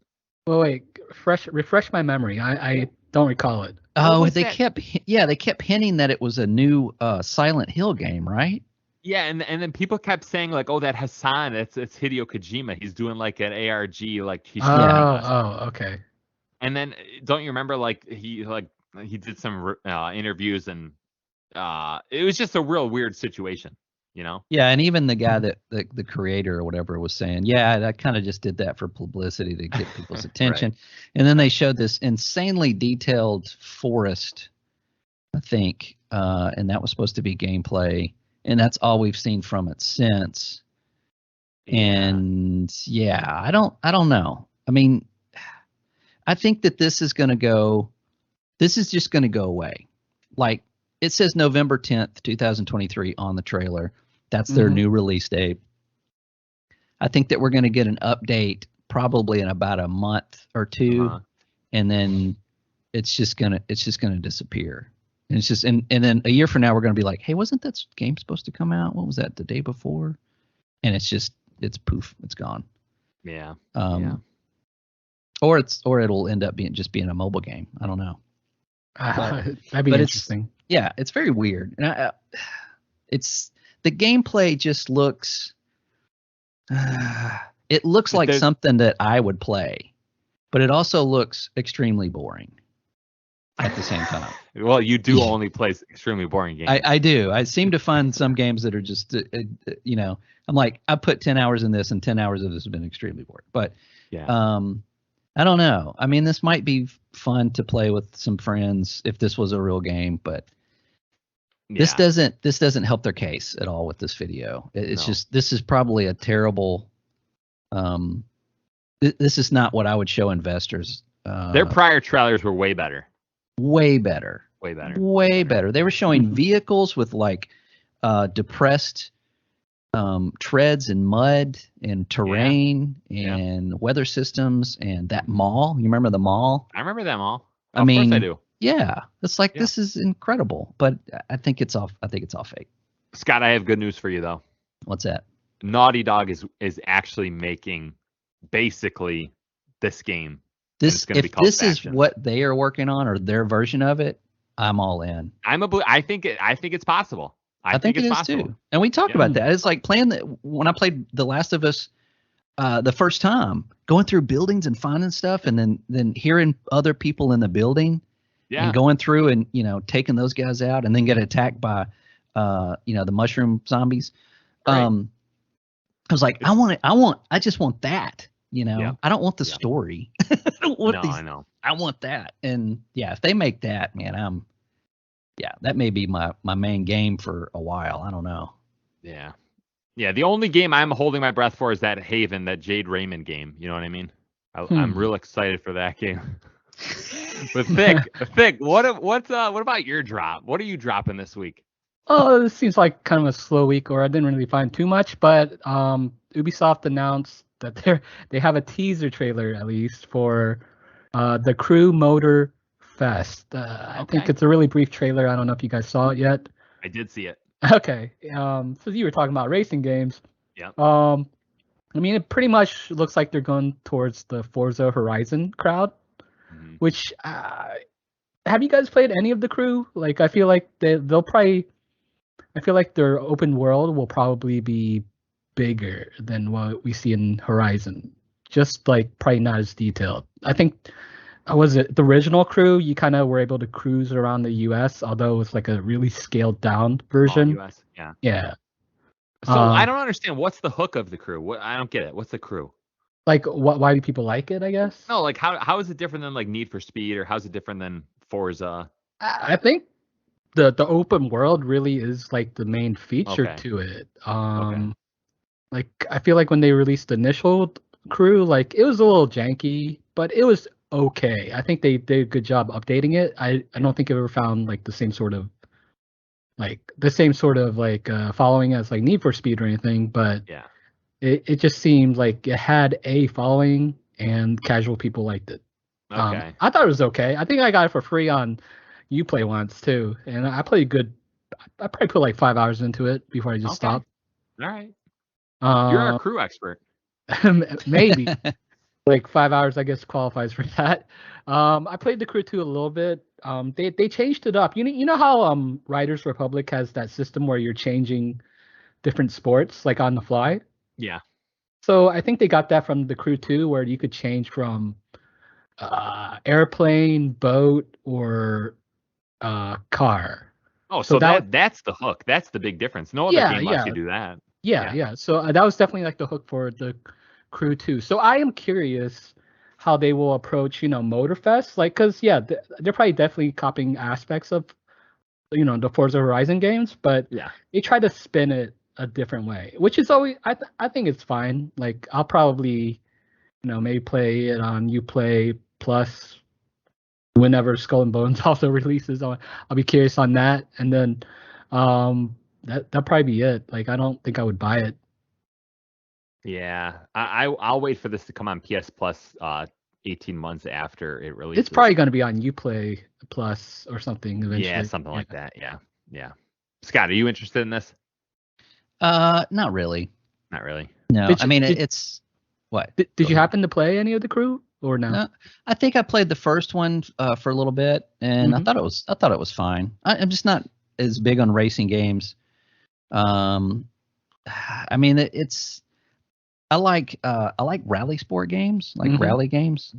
Speaker 2: Well, wait, refresh my memory. I don't recall it.
Speaker 1: Oh, they kept hinting that it was a new Silent Hill game, right?
Speaker 3: Yeah, and then people kept saying like, oh, that Hassan, it's Hideo Kojima. He's doing like an ARG, like he's
Speaker 2: okay.
Speaker 3: And then don't you remember like he did some interviews and it was just a real weird situation, you know?
Speaker 1: Yeah, and even the guy that the creator or whatever was saying, yeah, I kind of just did that for publicity to get people's attention. Right. And then they showed this insanely detailed forest. I think, and that was supposed to be gameplay, and that's all we've seen from it since. And yeah, I don't know. I mean, I think that this is just going to go away. Like, it says November 10th, 2023 on the trailer. That's their new release date. I think that we're going to get an update probably in about a month or two, and then it's just gonna disappear. And it's just and then a year from now we're going to be like, hey, wasn't that game supposed to come out? What was that, the day before? And it's poof, it's gone.
Speaker 3: Yeah.
Speaker 1: Or it'll end up being a mobile game. I don't know.
Speaker 2: That'd be interesting.
Speaker 1: It's very weird. And it's the gameplay just looks. It looks like something that I would play, but it also looks extremely boring at the same time.
Speaker 3: Well, you do only play extremely boring games.
Speaker 1: I do. I seem to find some games that are just, I'm like, I put 10 hours in this, and 10 hours of this has been extremely boring. But I don't know. I mean, this might be fun to play with some friends if this was a real game, but this doesn't help their case at all with this video. It's just, this is probably a terrible. This is not what I would show investors.
Speaker 3: Their prior trailers were way better.
Speaker 1: Way better. They were showing vehicles with like depressed treads and mud and terrain and weather systems and that mall. You remember the mall?
Speaker 3: I remember that mall.
Speaker 1: Of course
Speaker 3: I do.
Speaker 1: Yeah, it's like this is incredible, but I think it's all fake.
Speaker 3: Scott, I have good news for you though.
Speaker 1: What's that?
Speaker 3: Naughty Dog is actually making basically this game.
Speaker 1: If this is what they are working on or their version of it, I'm all in.
Speaker 3: I think it's possible.
Speaker 1: I think it is possible too. And we talked about that. It's like playing when I played The Last of Us the first time, going through buildings and finding stuff, and then hearing other people in the building, and going through and taking those guys out, and then get attacked by the mushroom zombies.
Speaker 3: Right.
Speaker 1: I was like, I just want that. I don't want the story. I don't want
Speaker 3: I know.
Speaker 1: I want that. And if they make that, man, that may be my main game for a while. I don't know.
Speaker 3: Yeah. The only game I'm holding my breath for is that Haven, that Jade Raymond game. You know what I mean? I'm real excited for that game. But Thick, what about your drop? What are you dropping this week?
Speaker 2: Oh, this seems like kind of a slow week, or I didn't really find too much. But Ubisoft announced that they have a teaser trailer, at least, for the Crew Motor Fest. I think it's a really brief trailer. I don't know if you guys saw it yet.
Speaker 3: I did see it.
Speaker 2: Okay. So you were talking about racing games.
Speaker 3: Yeah.
Speaker 2: I mean, it pretty much looks like they're going towards the Forza Horizon crowd, which have you guys played any of the Crew? Like, I feel like I feel like their open world will probably be bigger than what we see in Horizon. Just like probably not as detailed. I think was it the original Crew? You kind of were able to cruise around the U.S., although it's like a really scaled down version.
Speaker 3: US, yeah.
Speaker 2: Yeah.
Speaker 3: So I don't understand. What's the hook of the Crew? I don't get it. What's the Crew?
Speaker 2: Like, why do people like it? I guess.
Speaker 3: No, like how is it different than like Need for Speed, or how's it different than Forza?
Speaker 2: I think the open world really is like the main feature to it. Like, I feel like when they released the initial Crew, like it was a little janky, but it was okay. I think they did a good job updating it. I don't think I ever found like the same sort of following as like Need for Speed or anything, but it just seemed like it had a following and casual people liked it. I thought it was okay. I think I got it for free on Uplay once too, and I played good. I probably put like 5 hours into it before I just stopped.
Speaker 3: All right. You're our Crew expert.
Speaker 2: Maybe. Like 5 hours, I guess, qualifies for that. I played the Crew 2 a little bit. They changed it up. You know how Riders Republic has that system where you're changing different sports like on the fly?
Speaker 3: Yeah.
Speaker 2: So I think they got that from the Crew 2, where you could change from airplane, boat, or car.
Speaker 3: Oh, so that's the hook. That's the big difference. No other game lets you do that.
Speaker 2: Yeah. So that was definitely like the hook for the Crew 2. So I am curious how they will approach, Motorfest, like, because they're probably definitely copying aspects of the Forza Horizon games, but
Speaker 3: Yeah.
Speaker 2: they try to spin it a different way, which is always I think it's fine. Like I'll probably maybe play it on Uplay Plus whenever Skull and Bones also releases. I'll be curious on that, and then that'll probably be it. Like I don't think I would buy it.
Speaker 3: Yeah, I'll wait for this to come on PS Plus 18 months after it releases.
Speaker 2: It's probably going to be on Uplay Plus or something eventually.
Speaker 3: Yeah, something like that. Yeah. Scott, are you interested in this?
Speaker 1: Not really.
Speaker 3: Not really.
Speaker 1: No, it's what?
Speaker 2: Did you happen to play any of the crew or no?
Speaker 1: No, I think I played the first one for a little bit, and I thought it was fine. I'm just not as big on racing games. I mean, I like rally sport games, like rally games.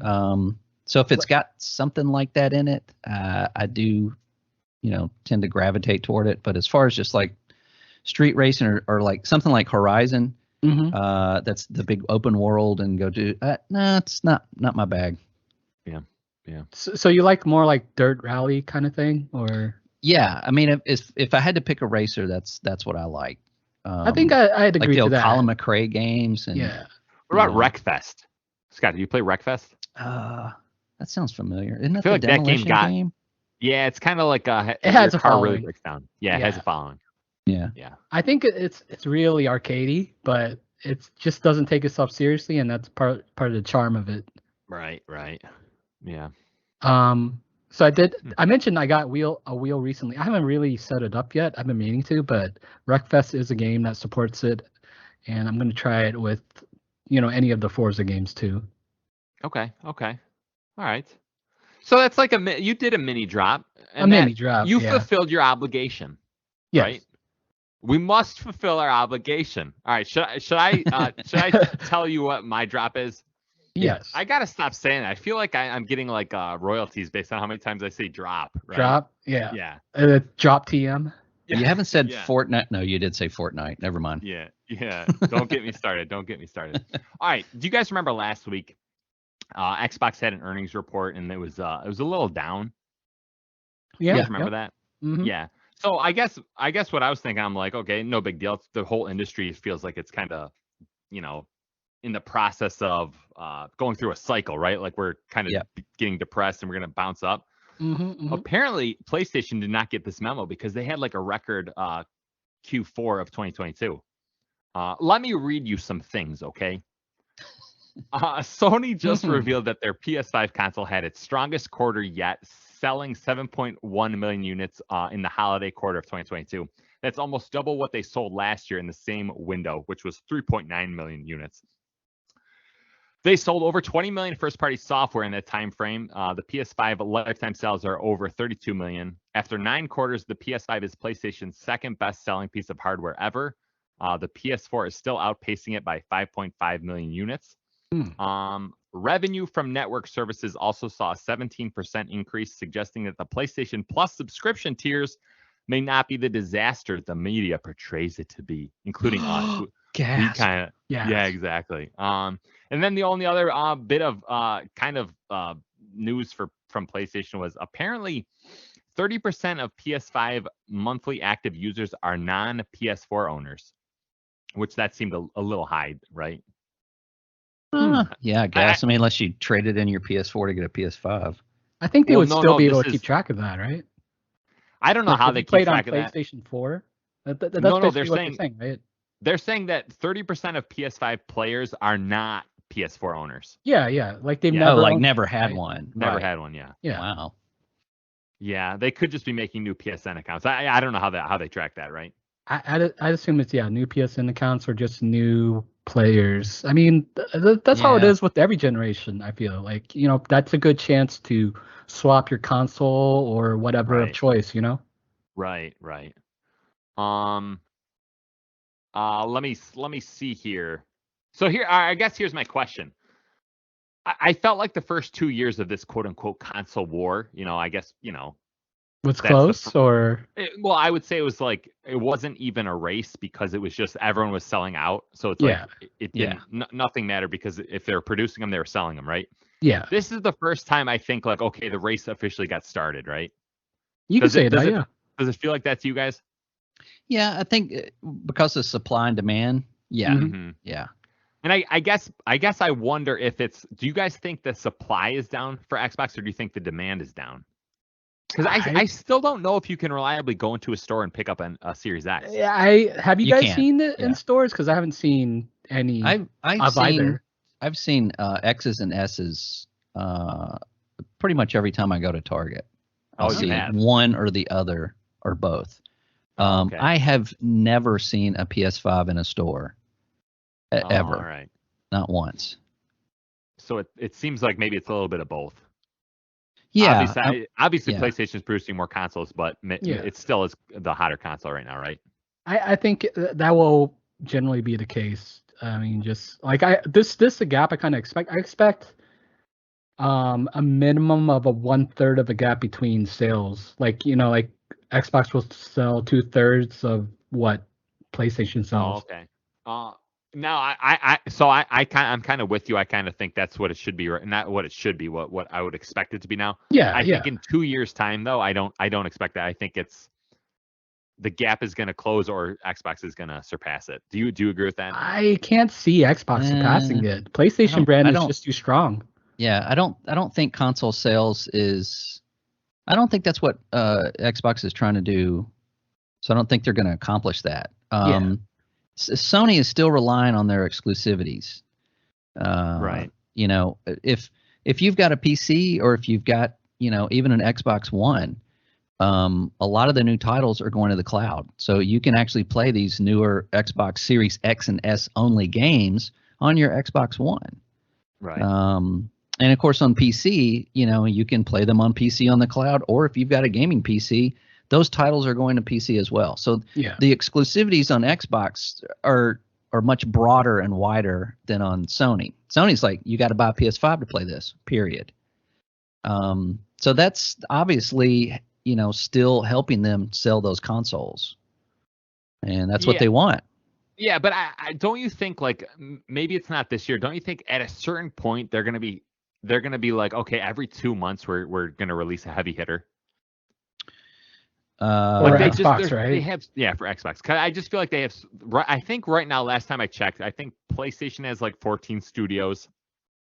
Speaker 1: So if it's got something like that in it, I do, tend to gravitate toward it. But as far as just like street racing or like something like Horizon, that's the big open world and go do. No, it's not my bag.
Speaker 3: Yeah.
Speaker 2: So you like more like dirt rally kind of thing, or?
Speaker 1: Yeah, I mean, if I had to pick a racer, that's what I like.
Speaker 2: I think I'd agree
Speaker 1: like
Speaker 2: to
Speaker 1: the
Speaker 2: that.
Speaker 1: Colin McRae games. And,
Speaker 2: yeah.
Speaker 3: What about Wreckfest? Scott, do you play Wreckfest?
Speaker 1: That sounds familiar. Isn't that
Speaker 3: I feel
Speaker 1: the
Speaker 3: like that
Speaker 1: demolition
Speaker 3: game? Yeah, it's kind of like
Speaker 2: it has
Speaker 3: your
Speaker 2: a
Speaker 3: car
Speaker 2: following.
Speaker 3: really breaks down. Yeah, it has a following.
Speaker 1: Yeah.
Speaker 2: I think it's really arcadey, but it just doesn't take itself seriously, and that's part of the charm of it.
Speaker 3: Right. Yeah.
Speaker 2: So I mentioned I got a wheel recently. I haven't really set it up yet. I've been meaning to, but Wreckfest is a game that supports it, and I'm going to try it with, any of the Forza games too.
Speaker 3: Okay. All right. So that's like you did a mini drop. And
Speaker 2: mini drop.
Speaker 3: You fulfilled your obligation.
Speaker 2: Yes.
Speaker 3: Right? We must fulfill our obligation. All right. Should I tell you what my drop is?
Speaker 2: Yes.
Speaker 3: I gotta stop saying that. I feel like I'm getting like royalties based on how many times I say drop. Right?
Speaker 2: Drop. Yeah.
Speaker 3: Yeah.
Speaker 2: Drop TM.
Speaker 1: Yeah. You haven't said Fortnite. No, you did say Fortnite. Never mind.
Speaker 3: Yeah. Don't get me started. All right. Do you guys remember last week? Xbox had an earnings report, and it was a little down.
Speaker 2: Yeah.
Speaker 3: You guys remember that?
Speaker 2: Mm-hmm.
Speaker 3: Yeah. So I guess what I was thinking, I'm like, okay, no big deal. The whole industry feels like it's kind of, in the process of going through a cycle, right? Like we're kind of getting depressed and we're going to bounce up. Apparently, PlayStation did not get this memo because they had like a record Q4 of 2022. Let me read you some things, okay? Sony just revealed that their PS5 console had its strongest quarter yet, selling 7.1 million units in the holiday quarter of 2022. That's almost double what they sold last year in the same window, which was 3.9 million units. They sold over 20 million first-party software in that time frame. The PS5 lifetime sales are over 32 million. After 9 quarters, the PS5 is PlayStation's second best-selling piece of hardware ever. The PS4 is still outpacing it by 5.5 million units. Revenue from network services also saw a 17% increase, suggesting that the PlayStation Plus subscription tiers may not be the disaster the media portrays it to be, including us. Yeah, exactly. And then the only other bit of news from PlayStation was apparently 30% of PS5 monthly active users are non-PS4 owners, which that seemed a little high, right?
Speaker 1: Yeah, I guess. I mean, unless you traded in your PS4 to get a PS5.
Speaker 2: I think they would still be able to keep track of that, right?
Speaker 3: I don't know how they keep track of that.
Speaker 2: PlayStation 4? That's
Speaker 3: they're saying,
Speaker 2: right?
Speaker 3: They're saying that 30% of PS5 players are not PS4 owners.
Speaker 2: Yeah. Like they've never
Speaker 1: had one.
Speaker 3: Never had one, yeah.
Speaker 1: Wow.
Speaker 3: Yeah, they could just be making new PSN accounts. I don't know how they track that, right?
Speaker 2: I assume it's new PSN accounts or just new players. I mean, that's how it is with every generation. I feel like that's a good chance to swap your console or whatever of choice.
Speaker 3: Right. Let me see here. So here, I guess here's my question. I felt like the first 2 years of this quote unquote console war, I guess,
Speaker 2: was close
Speaker 3: well, I would say it was like, it wasn't even a race because it was just everyone was selling out. So it's like, it didn't, nothing mattered because if they were producing them, they were selling them, right?
Speaker 2: Yeah.
Speaker 3: This is the first time I think like, okay, the race officially got started, right?
Speaker 2: You can say that, yeah.
Speaker 3: Does it feel like that to you guys?
Speaker 1: Yeah, I think because of supply and demand. Yeah, yeah.
Speaker 3: And I guess I wonder if do you guys think the supply is down for Xbox, or do you think the demand is down? Because I still don't know if you can reliably go into a store and pick up a Series X.
Speaker 2: Have you guys seen it in stores? Because I haven't seen any
Speaker 1: I've
Speaker 2: either.
Speaker 1: I've seen X's and S's pretty much every time I go to Target. I'll see one or the other or both. Okay. I have never seen a PS5 in a store ever.
Speaker 3: All right.
Speaker 1: Not once.
Speaker 3: So it seems like maybe it's a little bit of both.
Speaker 1: Yeah.
Speaker 3: Obviously PlayStation is producing more consoles, but it still is the hotter console right now, right?
Speaker 2: I think that will generally be the case. I mean, just like this a gap I kind of expect. I expect a minimum of a 1/3 of a gap between sales. Like, like Xbox will sell 2/3 of what PlayStation sells.
Speaker 3: Oh, okay. No, I'm kind of with you. I kind of think that's what it should be, right? Not what it should be, what I would expect it to be now.
Speaker 2: Yeah,
Speaker 3: I think in 2 years' time, though, I don't expect that. I think the gap is going to close, or Xbox is going to surpass it. Do you agree with that?
Speaker 2: I can't see Xbox surpassing it. PlayStation brand is just too strong.
Speaker 1: Yeah, I don't think console sales is. I don't think that's what Xbox is trying to do. So I don't think they're going to accomplish that. Sony is still relying on their exclusivities.
Speaker 3: Right.
Speaker 1: If you've got a PC, or if you've got, even an Xbox One, a lot of the new titles are going to the cloud. So you can actually play these newer Xbox Series X and S only games on your Xbox One.
Speaker 3: Right.
Speaker 1: And of course on PC, you can play them on PC on the cloud, or if you've got a gaming PC, those titles are going to PC as well. So the exclusivities on Xbox are much broader and wider than on Sony. Sony's like, you got to buy a PS5 to play this, period. So that's obviously, still helping them sell those consoles. And that's what they want.
Speaker 3: Yeah, but I don't you think, like, maybe it's not this year. Don't you think at a certain point they're going to be like, okay, every 2 months we're going to release a heavy hitter?
Speaker 2: For Xbox, right?
Speaker 3: They have, for Xbox. I just feel like they have. I think right now, last time I checked, I think PlayStation has like 14 studios.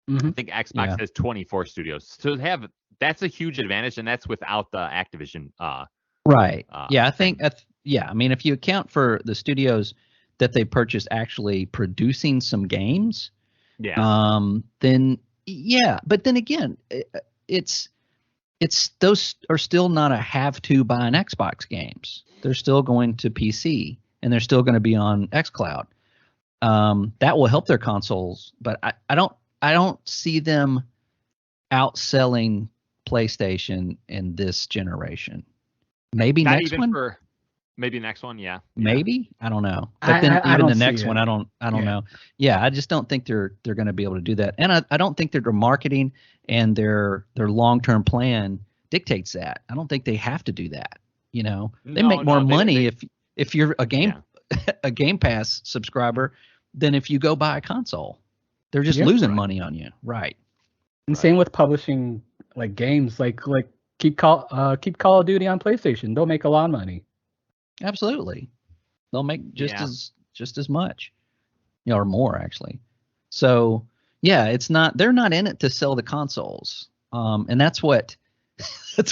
Speaker 3: I think Xbox has 24 studios. So that's a huge advantage, and that's without the Activision.
Speaker 1: Right. I think. I mean, if you account for the studios that they purchased actually producing some games, then but then again, it's those are still not a have to buy an Xbox games. They're still going to PC, and they're still going to be on xCloud. That will help their consoles, but I don't see them outselling PlayStation in this generation. Maybe
Speaker 3: not
Speaker 1: next
Speaker 3: even
Speaker 1: one.
Speaker 3: Maybe next one,
Speaker 1: Maybe, I don't know. But then even the next one, I don't know. Yeah, I just don't think they're going to be able to do that, and I don't think their marketing and their long-term plan dictates that. I don't think they have to do that. They make more money if you're a Game Pass subscriber than if you go buy a console. They're just losing money on you, right?
Speaker 2: And same with publishing, like games, like keep Call of Duty on PlayStation. They'll make a lot of money.
Speaker 1: Absolutely, they'll make just as much, or more actually. So they're not in it to sell the consoles, and that's what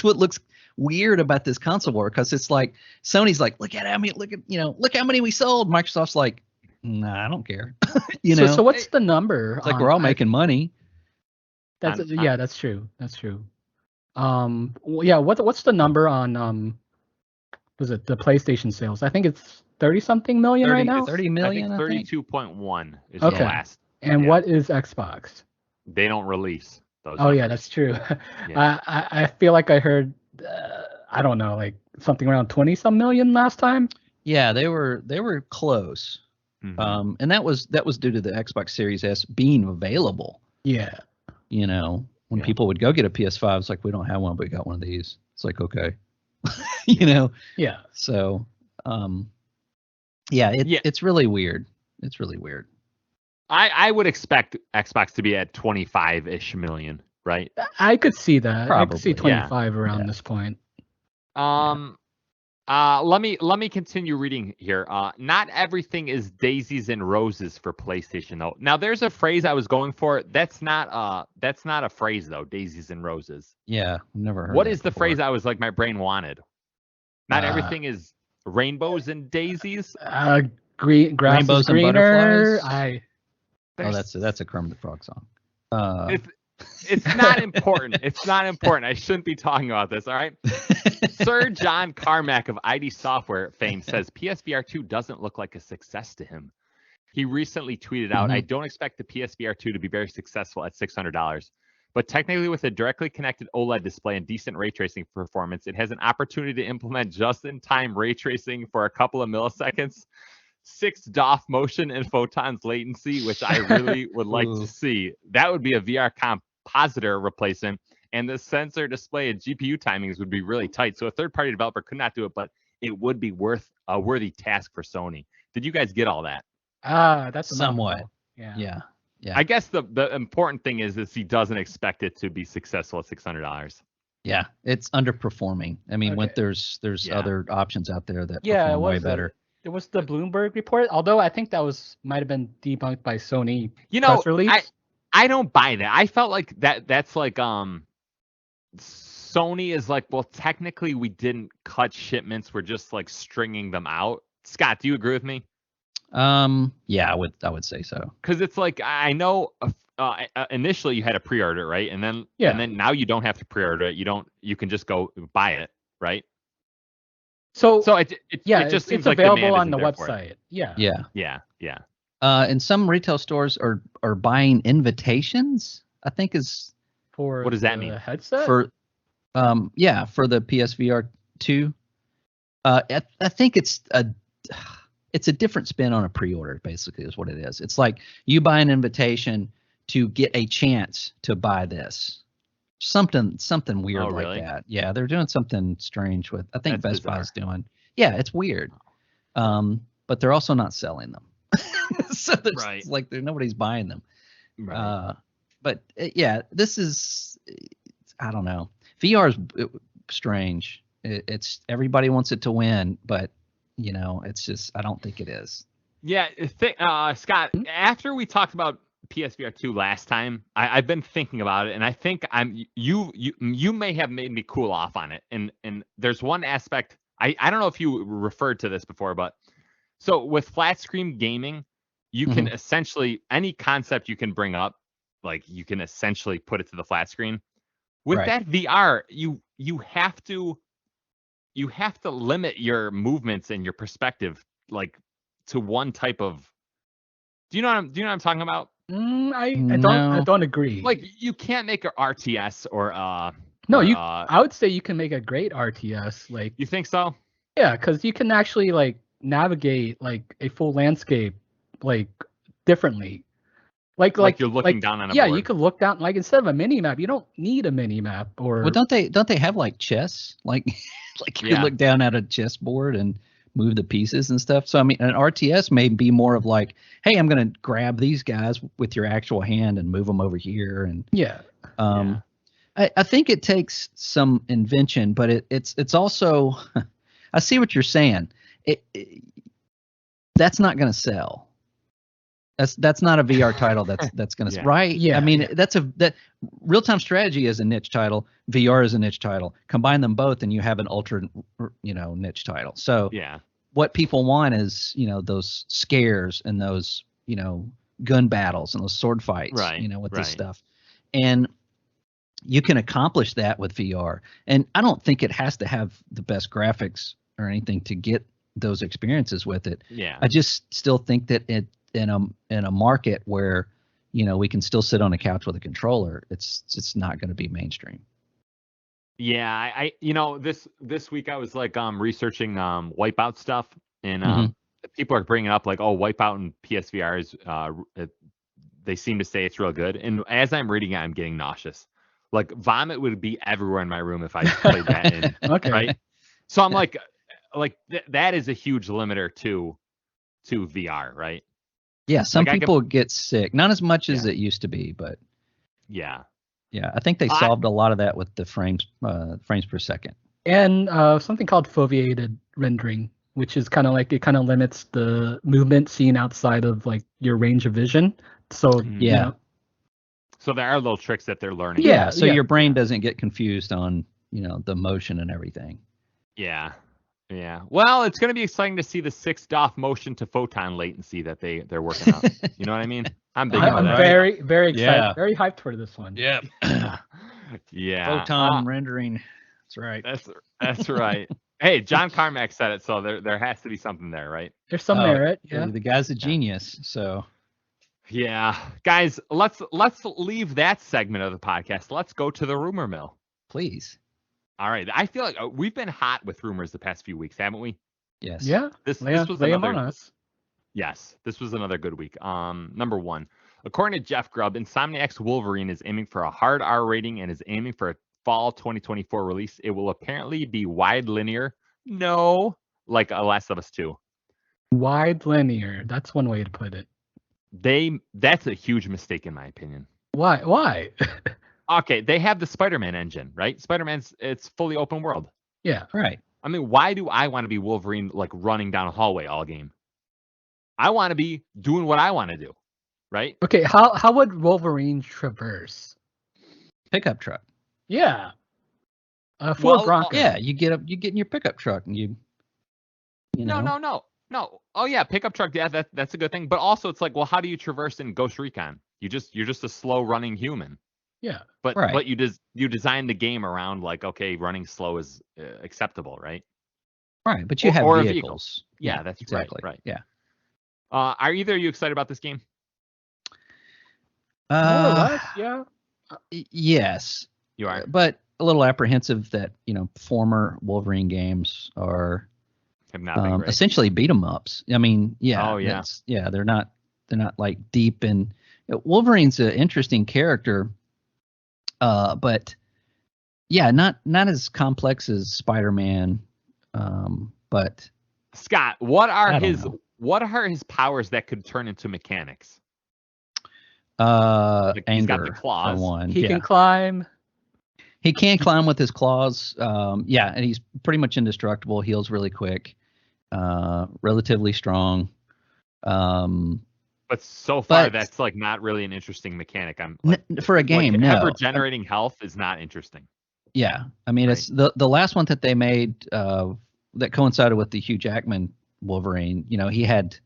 Speaker 1: looks weird about this console war, because it's like Sony's like, look how many we sold. Microsoft's like, nah, I don't care.
Speaker 2: So what's the number?
Speaker 1: It's like we're all making money.
Speaker 2: That's true. That's true. What's the number on was it the PlayStation sales? I think it's 30-something million right now.
Speaker 1: 30 million.
Speaker 3: I think 32.1 is the last.
Speaker 2: And what is Xbox?
Speaker 3: They don't release those.
Speaker 2: Oh, yeah, that's true. I feel like I heard, I don't know, like something around 20-some million last time.
Speaker 1: Yeah, they were close. Mm-hmm. And that was due to the Xbox Series S being available.
Speaker 2: Yeah.
Speaker 1: When people would go get a PS5, it's like, we don't have one, but we got one of these. It's like, okay. Yeah. So, it's really weird. It's really weird.
Speaker 3: I would expect Xbox to be at 25-ish million, right?
Speaker 2: I could see that.
Speaker 1: Probably.
Speaker 2: I could see 25 around this point.
Speaker 3: Let me continue reading here. Not everything is daisies and roses for PlayStation though. Now there's a phrase I was going for. That's not a phrase though. Daisies and roses.
Speaker 1: Yeah, I've never heard.
Speaker 3: What
Speaker 1: that
Speaker 3: is the
Speaker 1: before.
Speaker 3: phrase I was like my brain wanted? Not everything is rainbows and daisies.
Speaker 2: Green grass
Speaker 1: Rainbows
Speaker 2: is
Speaker 1: and
Speaker 2: greener.
Speaker 1: butterflies? Oh, that's a Kermit the Frog song.
Speaker 3: It's not important. It's not important. I shouldn't be talking about this, all right? Sir John Carmack of ID Software fame says PSVR 2 doesn't look like a success to him. He recently tweeted out, I don't expect the PSVR 2 to be very successful at $600, but technically with a directly connected OLED display and decent ray tracing performance, it has an opportunity to implement just-in-time ray tracing for a couple of milliseconds, 6 DOF motion and photons latency, which I really would like to see. That would be a VR compositor replacement, and the sensor display and GPU timings would be really tight. So a third-party developer could not do it, but it would be a worthy task for Sony. Did you guys get all that?
Speaker 2: That's
Speaker 1: somewhat.
Speaker 2: Yeah.
Speaker 1: Yeah.
Speaker 3: I guess the important thing is he doesn't expect it to be successful at $600.
Speaker 1: Yeah, it's underperforming. I mean, when there's other options out there that perform way better.
Speaker 2: It was the Bloomberg report, although I think that might have been debunked by Sony.
Speaker 3: Press
Speaker 2: release.
Speaker 3: I don't buy that. I felt like that's like Sony is like, well, technically we didn't cut shipments, we're just like stringing them out. Scott, do you agree with me?
Speaker 1: Yeah, I would say so.
Speaker 3: Because it's like, I know initially you had to pre-order, right? And then now you don't have to pre-order it. You can just go buy it, right?
Speaker 2: So
Speaker 3: it just seems
Speaker 2: it's
Speaker 3: like
Speaker 2: available on the website.
Speaker 3: Yeah.
Speaker 1: And some retail stores are buying invitations, I think is
Speaker 2: for
Speaker 3: what does that mean?
Speaker 2: Headset?
Speaker 1: For for the PSVR 2. I think it's a different spin on a pre-order, basically, is what it is. It's like you buy an invitation to get a chance to buy this. Something weird like that. Yeah, they're doing something strange with. I think Best Buy's doing. Yeah, it's weird. But they're also not selling them, so it's like nobody's buying them.
Speaker 3: Right.
Speaker 1: But this is. I don't know. VR is strange. It's everybody wants it to win, but it's just I don't think it is.
Speaker 3: Yeah, Scott. After we talked about PSVR 2 last time, I've been thinking about it, and I think you may have made me cool off on it. And there's one aspect I don't know if you referred to this before, but so with flat screen gaming, you can essentially any concept you can bring up, like you can essentially put it to the flat screen. With that VR, you have to limit your movements and your perspective like to one type of. Do you know what I'm talking about?
Speaker 2: I don't agree.
Speaker 3: Like you can't make a RTS or
Speaker 2: no, I would say you can make a great RTS. Like
Speaker 3: you think so?
Speaker 2: Yeah, because you can actually like navigate like a full landscape like differently. Like
Speaker 3: you're looking down on a board.
Speaker 2: Yeah, you could look down like instead of a mini map, you don't need a mini map or.
Speaker 1: Well, don't they have like chess? Like you look down at a chessboard and move the pieces and stuff. So I mean, an RTS may be more of like, hey, I'm going to grab these guys with your actual hand and move them over here. And I think it takes some invention, but it's also. I see what you're saying. That's not going to sell. That's not a VR title that's going to right. Yeah, I mean that real-time strategy is a niche title. VR is a niche title. Combine them both, and you have an ultra niche title. So what people want is those scares and those gun battles and those sword fights. With this stuff, and you can accomplish that with VR. And I don't think it has to have the best graphics or anything to get those experiences with it.
Speaker 3: Yeah,
Speaker 1: I just still think that in a market where we can still sit on a couch with a controller, it's not going to be mainstream.
Speaker 3: Yeah, I this week I was like researching Wipeout stuff, and people are bringing up like, oh, Wipeout and PSVR is they seem to say it's real good, and as I'm reading it, I'm getting nauseous. Like vomit would be everywhere in my room if I played that in.
Speaker 2: Okay.
Speaker 3: Right. So I'm like that is a huge limiter to VR, right?
Speaker 1: Yeah, some people get sick. Not as much as it used to be, but
Speaker 3: yeah.
Speaker 1: I think they solved a lot of that with the frames per second.
Speaker 2: And something called foveated rendering, which is kind of like it kind of limits the movement seen outside of like your range of vision. So
Speaker 1: Yeah.
Speaker 3: So there are little tricks that they're learning.
Speaker 1: Yeah. So your brain doesn't get confused on the motion and everything.
Speaker 3: Yeah. Yeah. Well, it's going to be exciting to see the 6 DOF motion to photon latency that they're working on. You know what I mean? I'm big into that.
Speaker 2: very, very excited.
Speaker 1: Yeah.
Speaker 2: Very hyped for this one.
Speaker 1: Yeah.
Speaker 3: Yeah.
Speaker 1: Photon rendering. That's right.
Speaker 3: That's right. Hey, John Carmack said it, so there has to be something there, right?
Speaker 2: There's some merit. Yeah.
Speaker 1: The guy's a genius. So.
Speaker 3: Yeah, guys, let's leave that segment of the podcast. Let's go to the rumor mill,
Speaker 1: please.
Speaker 3: All right. I feel like we've been hot with rumors the past few weeks, haven't we?
Speaker 1: Yes.
Speaker 2: Yeah.
Speaker 3: This was another. Yes, this was another good week. Number one, according to Jeff Grubb, Insomniac's Wolverine is aiming for a hard R rating and is aiming for a fall 2024 release. It will apparently be wide linear. No, like Last of Us 2.
Speaker 2: Wide linear. That's one way to put it.
Speaker 3: That's a huge mistake in my opinion.
Speaker 2: Why?
Speaker 3: Okay, they have the Spider-Man engine, right? It's fully open world.
Speaker 2: Yeah.
Speaker 1: Right.
Speaker 3: I mean, why do I want to be Wolverine like running down a hallway all game? I want to be doing what I want to do, right?
Speaker 2: Okay, how would Wolverine traverse?
Speaker 1: Pickup truck.
Speaker 2: Yeah. Ford Bronco.
Speaker 1: Yeah, you get in your pickup truck and you know.
Speaker 3: No. Oh yeah, pickup truck. Yeah, that's a good thing. But also, it's like, well, how do you traverse in Ghost Recon? You're just a slow running human.
Speaker 2: Yeah.
Speaker 3: But you design the game around like, okay, running slow is acceptable, right?
Speaker 1: Right, but you have vehicles.
Speaker 3: Yeah, that's
Speaker 1: exactly
Speaker 3: right.
Speaker 1: Yeah.
Speaker 3: Are either of you excited about this game?
Speaker 2: More or less, yeah.
Speaker 1: Yes.
Speaker 3: You are,
Speaker 1: but a little apprehensive that former Wolverine games are.
Speaker 3: Have not been great.
Speaker 1: Essentially beat 'em ups. I mean, yeah.
Speaker 3: Oh yeah.
Speaker 1: They're not like deep in. Wolverine's an interesting character, but yeah, not as complex as Spider-Man. But
Speaker 3: Scott, what are his powers that could turn into mechanics?
Speaker 1: Anger.
Speaker 3: He's got the claws.
Speaker 1: For one.
Speaker 2: He can climb.
Speaker 1: He can climb with his claws. And he's pretty much indestructible. Heals really quick. Relatively strong.
Speaker 3: But so far, that's like not really an interesting mechanic.
Speaker 1: For a game,
Speaker 3: like,
Speaker 1: no.
Speaker 3: Ever generating health is not interesting.
Speaker 1: Yeah, I mean, right. It's the last one that they made that coincided with the Hugh Jackman Wolverine. He had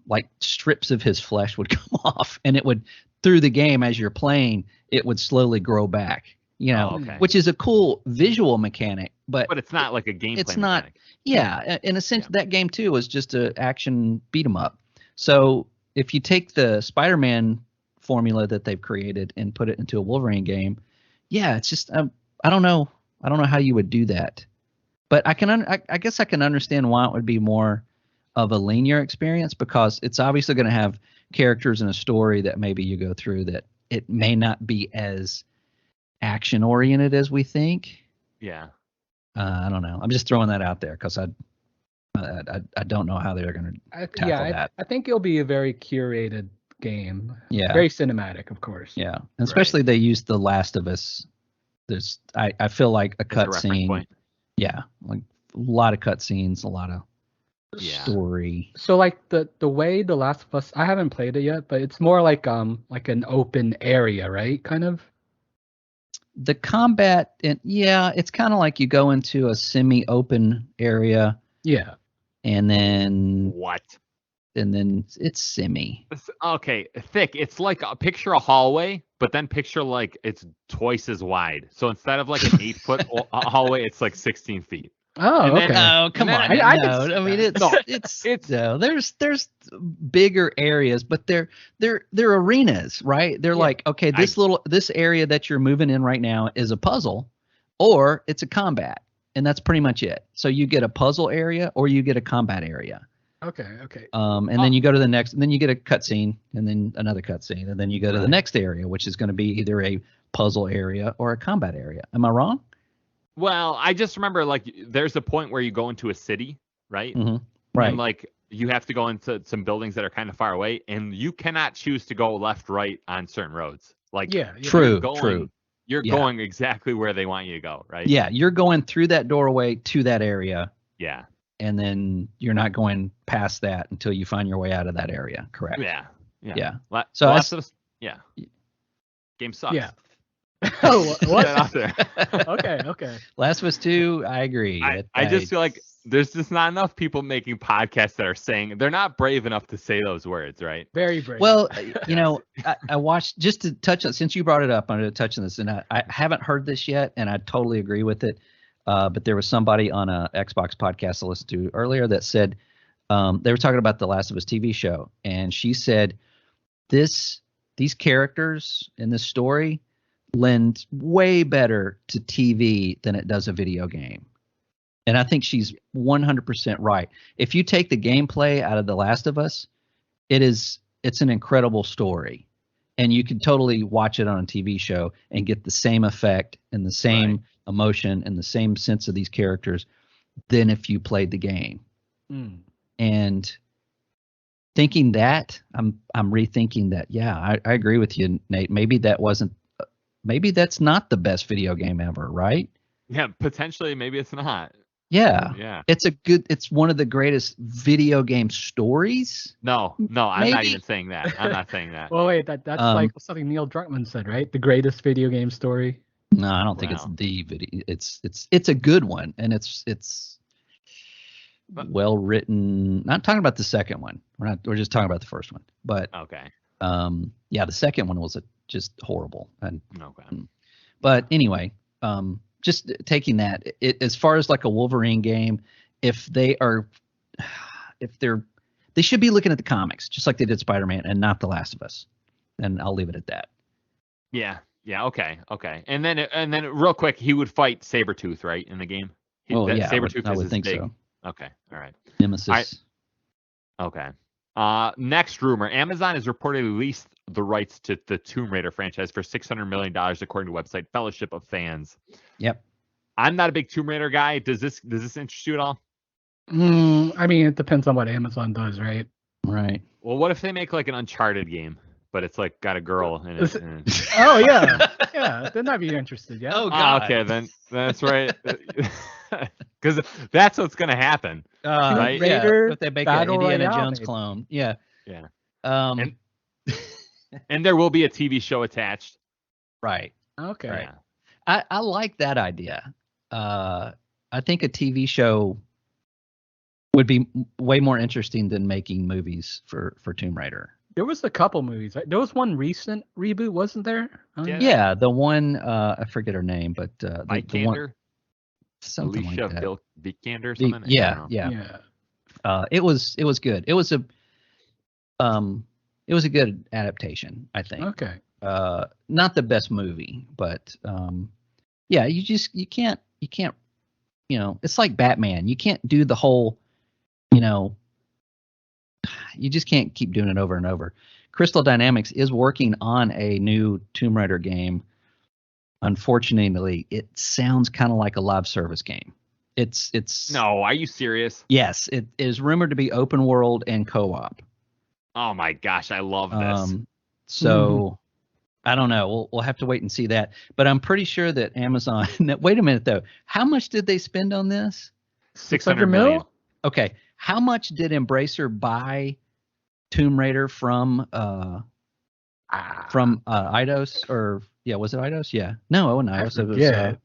Speaker 1: like strips of his flesh would come off, and it would through the game as you're playing, it would slowly grow back. Which is a cool visual mechanic, but
Speaker 3: it's not like a gameplay.
Speaker 1: It's not.
Speaker 3: Mechanic.
Speaker 1: Yeah, in a sense, that game too was just an action beat 'em up. So if you take the Spider-Man formula that they've created and put it into a Wolverine game, yeah, it's just I don't know how you would do that, but I guess I can understand why it would be more of a linear experience, because it's obviously going to have characters and a story that maybe you go through that it may not be as action oriented as we think.
Speaker 3: Yeah.
Speaker 1: I don't know. I'm just throwing that out there because I don't know how they're going to tackle that.
Speaker 2: I think it'll be a very curated game.
Speaker 1: Yeah.
Speaker 2: Very cinematic, of course.
Speaker 1: Yeah. And especially they used The Last of Us. I feel like a cutscene. Yeah. Like a lot of cutscenes, a lot of story.
Speaker 2: So like the way The Last of Us, I haven't played it yet, but it's more like an open area, right? Kind of.
Speaker 1: The combat, it's kind of like you go into a semi-open area.
Speaker 2: Yeah.
Speaker 1: And then
Speaker 3: what?
Speaker 1: And then it's semi.
Speaker 3: Okay, thick. It's like picture a hallway, but then picture like it's twice as wide. So instead of like an 8-foot hallway, it's like 16 feet.
Speaker 2: Oh, okay.
Speaker 1: Oh, come on. I mean, there's bigger areas, but they're arenas, right? They're like, okay, this area that you're moving in right now is a puzzle, or it's a combat, and that's pretty much it. So you get a puzzle area or you get a combat area.
Speaker 2: Okay.
Speaker 1: And then you go to the next, and then you get a cutscene, and then another cutscene, and then you go to the next area, which is going to be either a puzzle area or a combat area. Am I wrong?
Speaker 3: Well, I just remember like there's a point where you go into a city, right?
Speaker 1: Mm-hmm. Right.
Speaker 3: And like you have to go into some buildings that are kind of far away, and you cannot choose to go left, right on certain roads. Like
Speaker 1: true.
Speaker 3: You're going exactly where they want you to go, right?
Speaker 1: Yeah, you're going through that doorway to that area.
Speaker 3: Yeah.
Speaker 1: And then you're not going past that until you find your way out of that area. Correct.
Speaker 3: Yeah.
Speaker 1: Yeah.
Speaker 3: So Last of Us, game sucks.
Speaker 2: Yeah. Oh, what?
Speaker 3: Get it out there.
Speaker 2: Okay.
Speaker 1: Last of Us 2, I agree.
Speaker 3: I just feel like there's just not enough people making podcasts that are saying they're not brave enough to say those words, right?
Speaker 2: Very brave.
Speaker 1: Well, you know, I watched, just to touch on, since you brought it up, I'm going to touch on this, and I haven't heard this yet, and I totally agree with it. But there was somebody on a Xbox podcast I listened to earlier that said they were talking about the Last of Us TV show, and she said these characters in this story lend way better to TV than it does a video game. And I think she's 100% right. If you take the gameplay out of The Last of Us, it's an incredible story. And you can totally watch it on a TV show and get the same effect and the same emotion and the same sense of these characters than if you played the game. And thinking that, I'm rethinking that. Yeah, I agree with you, Nate. Maybe that's not the best video game ever, right?
Speaker 3: Yeah, potentially. Maybe it's not.
Speaker 1: Yeah. It's one of the greatest video game stories.
Speaker 3: No, I'm not even saying that. I'm not saying that.
Speaker 2: Well, wait, that's like something Neil Druckmann said, right? The greatest video game story.
Speaker 1: No, I don't think it's the video. It's a good one, and it's well written. Not talking about the second one. We're just talking about the first one. But
Speaker 3: okay.
Speaker 1: Yeah, the second one was just horrible.
Speaker 3: Okay.
Speaker 1: But anyway, just taking that, as far as like a Wolverine game, they should be looking at the comics, just like they did Spider-Man, and not The Last of Us. And I'll leave it at that.
Speaker 3: Yeah. Okay. And then real quick, he would fight Sabretooth, right, in the game? Sabretooth
Speaker 1: I would think
Speaker 3: big.
Speaker 1: so.
Speaker 3: Okay. All right.
Speaker 1: Nemesis.
Speaker 3: Okay. Next rumor: Amazon has reportedly leased the rights to the Tomb Raider franchise for $600 million, according to website Fellowship of Fans.
Speaker 1: Yep.
Speaker 3: I'm not a big Tomb Raider guy. Does this interest you at all?
Speaker 2: I mean, it depends on what Amazon does, right?
Speaker 1: Right.
Speaker 3: Well, what if they make like an Uncharted game, but it's like got a girl in it?
Speaker 2: Oh yeah. Then I'd be interested. Yeah.
Speaker 1: Oh God.
Speaker 3: Okay, then that's right. Because that's what's gonna happen, right?
Speaker 2: Raider,
Speaker 1: but they make an Indiana Jones clone. Yeah.
Speaker 3: And there will be a TV show attached.
Speaker 1: Right.
Speaker 2: Okay.
Speaker 1: Right. I like that idea. I think a TV show would be way more interesting than making movies for Tomb Raider.
Speaker 2: There was a couple movies. Right? There was one recent reboot, wasn't there?
Speaker 1: Yeah, the one I forget her name, but the one, something
Speaker 3: Alicia
Speaker 1: like that.
Speaker 3: Vikander or something.
Speaker 1: Yeah. It was good. It was a good adaptation, I think.
Speaker 2: Okay.
Speaker 1: Not the best movie, but yeah, you can't, it's like Batman. You can't do the whole, you just can't keep doing it over and over. Crystal Dynamics is working on a new Tomb Raider game. Unfortunately, it sounds kind of like a live service game. It's
Speaker 3: No, are you serious?
Speaker 1: Yes, it is rumored to be open world and co-op.
Speaker 3: Oh my gosh, I love this.
Speaker 1: So I don't know. We'll have to wait and see that. But I'm pretty sure that Amazon. Wait a minute though. How much did they spend on this?
Speaker 3: $600 million.
Speaker 1: Okay. How much did Embracer buy Tomb Raider from Eidos? Or was it Eidos? Yeah. No, it wasn't Eidos. It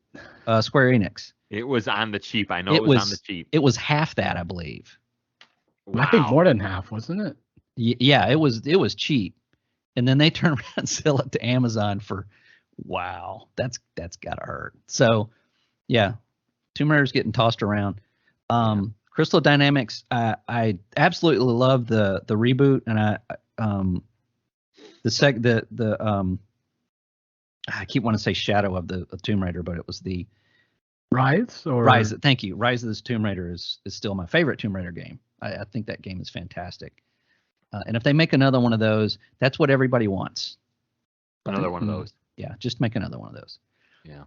Speaker 1: was Square Enix.
Speaker 3: It was on the cheap. I know it was on the cheap.
Speaker 1: It was half that, I believe.
Speaker 2: Wow. I think more than half, wasn't it?
Speaker 1: Yeah, it was cheap. And then they turn around and sell it to Amazon for, wow, that's gotta hurt. So, yeah, Tomb Raider's getting tossed around. Crystal Dynamics, I absolutely love the reboot, and I keep wanting to say Shadow of the Tomb Raider, but it was the
Speaker 2: Rise.
Speaker 1: Thank you. Rise of the Tomb Raider is still my favorite Tomb Raider game. I think that game is fantastic. And if they make another one of those, that's what everybody wants.
Speaker 3: Another one of those.
Speaker 1: Yeah, just make another one of those.
Speaker 3: Yeah.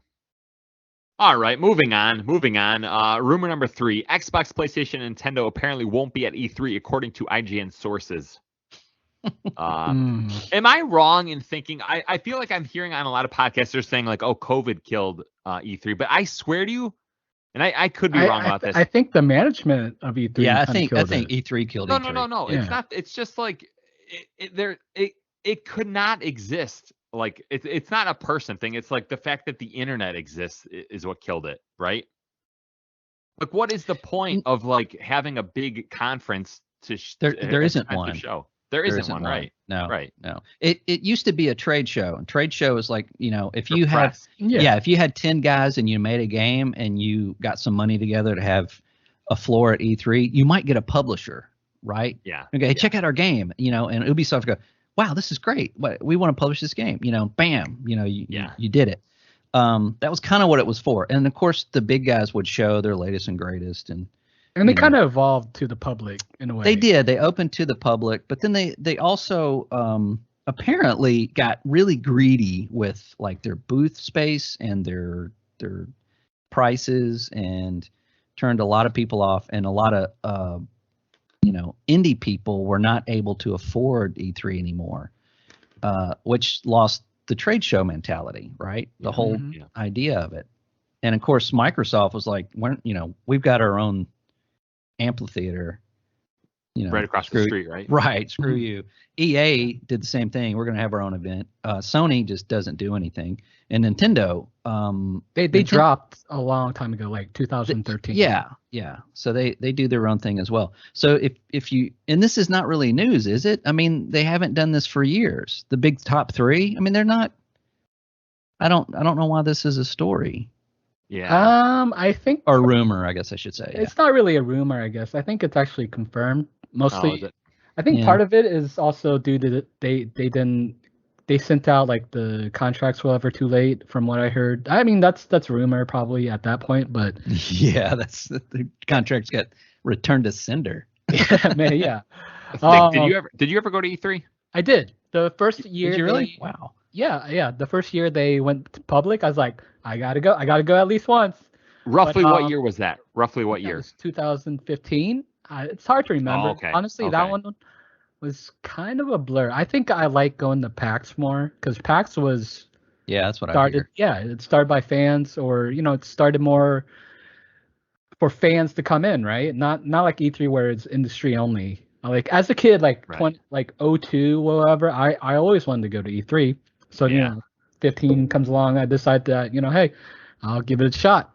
Speaker 3: All right, moving on. Rumor number 3: Xbox, PlayStation, and Nintendo apparently won't be at E3, according to IGN sources. Am I wrong in thinking? I feel like I'm hearing on a lot of podcasts they're saying like, oh, COVID killed E3, but I swear to you, and I could be wrong about this.
Speaker 2: I think the management of E3
Speaker 1: Yeah, I
Speaker 2: kinda
Speaker 1: think
Speaker 2: killed it.
Speaker 1: E3 killed
Speaker 3: No,
Speaker 1: E3.
Speaker 3: no.
Speaker 2: Yeah.
Speaker 3: It's not. It's just like it could not exist. Like it's not a person thing. It's like the fact that the internet exists is what killed it, right? Like, what is the point of like having a big conference to
Speaker 1: There isn't one.
Speaker 3: show? There isn't one, right?
Speaker 1: No,
Speaker 3: right.
Speaker 1: No. It used to be a trade show. And trade show is like, if
Speaker 3: For
Speaker 1: you had
Speaker 3: press.
Speaker 1: if you had 10 guys and you made a game and you got some money together to have a floor at E3, you might get a publisher, right?
Speaker 3: Yeah.
Speaker 1: Okay, check out our game, and Ubisoft go, wow, this is great. We want to publish this game. Bam, you did it. That was kind of what it was for. And of course, the big guys would show their latest and greatest, and
Speaker 2: they kind of evolved to the public in a way.
Speaker 1: They did. They opened to the public, but then they also apparently got really greedy with like their booth space and their prices, and turned a lot of people off, and a lot of indie people were not able to afford E3 anymore, which lost the trade show mentality, right? The whole idea of it. And of course, Microsoft was like, we've got our own amphitheater,
Speaker 3: right across the street, right?
Speaker 1: Right. Screw you. EA did the same thing. We're going to have our own event. Sony just doesn't do anything. And Nintendo,
Speaker 2: they dropped a long time ago, like 2013.
Speaker 1: Yeah. So they do their own thing as well. So if you, and this is not really news, is it? I mean, they haven't done this for years. The big top three. I mean, they're not. I don't know why this is a story.
Speaker 3: Yeah.
Speaker 2: I think,
Speaker 1: or rumor, I guess I should say.
Speaker 2: It's not really a rumor, I guess. I think it's actually confirmed. Mostly, I think part of it is also due to they sent out like the contracts whatever too late, from what I heard. I mean, that's rumor probably at that point, but
Speaker 1: yeah, that's the contracts got returned to sender.
Speaker 2: Yeah, man, yeah.
Speaker 3: Did you ever go to E3?
Speaker 2: I did. The first year.
Speaker 1: Did you really? Wow.
Speaker 2: Yeah. The first year they went public, I was like, I gotta go at least once.
Speaker 3: Roughly what year was that? Roughly what year?
Speaker 2: It was 2015. It's hard to remember. Honestly, that one was kind of a blur. I think I like going to PAX more, because PAX was
Speaker 1: that's what
Speaker 2: started. It started by fans, or it started more for fans to come in, right? Not like E3 where it's industry only. Like as a kid, like 02, whatever, I always wanted to go to E3. So 15 comes along, I decide that hey, I'll give it a shot.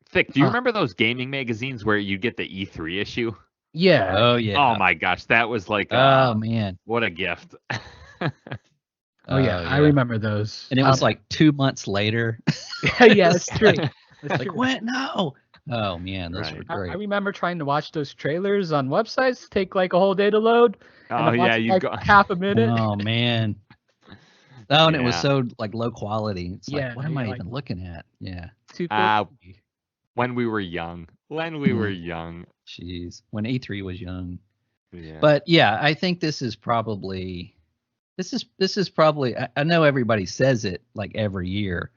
Speaker 3: Thick, do you remember those gaming magazines where you get the E3 issue?
Speaker 2: Yeah.
Speaker 1: Oh yeah.
Speaker 3: Oh my gosh, that was like
Speaker 1: oh man,
Speaker 3: what a gift.
Speaker 2: I remember those.
Speaker 1: And it was like 2 months later.
Speaker 2: Yeah, it's true.
Speaker 1: Like what? No. Oh man, those were great.
Speaker 2: I remember trying to watch those trailers on websites, take like a whole day to load.
Speaker 3: Oh yeah, you got
Speaker 2: half a minute.
Speaker 1: Oh man. Oh, and it was so like low quality. It's like, what am I even looking at? Yeah.
Speaker 3: When we were young.
Speaker 1: Jeez. When E3 was young.
Speaker 3: Yeah.
Speaker 1: But yeah, I think this is probably I know everybody says it like every year,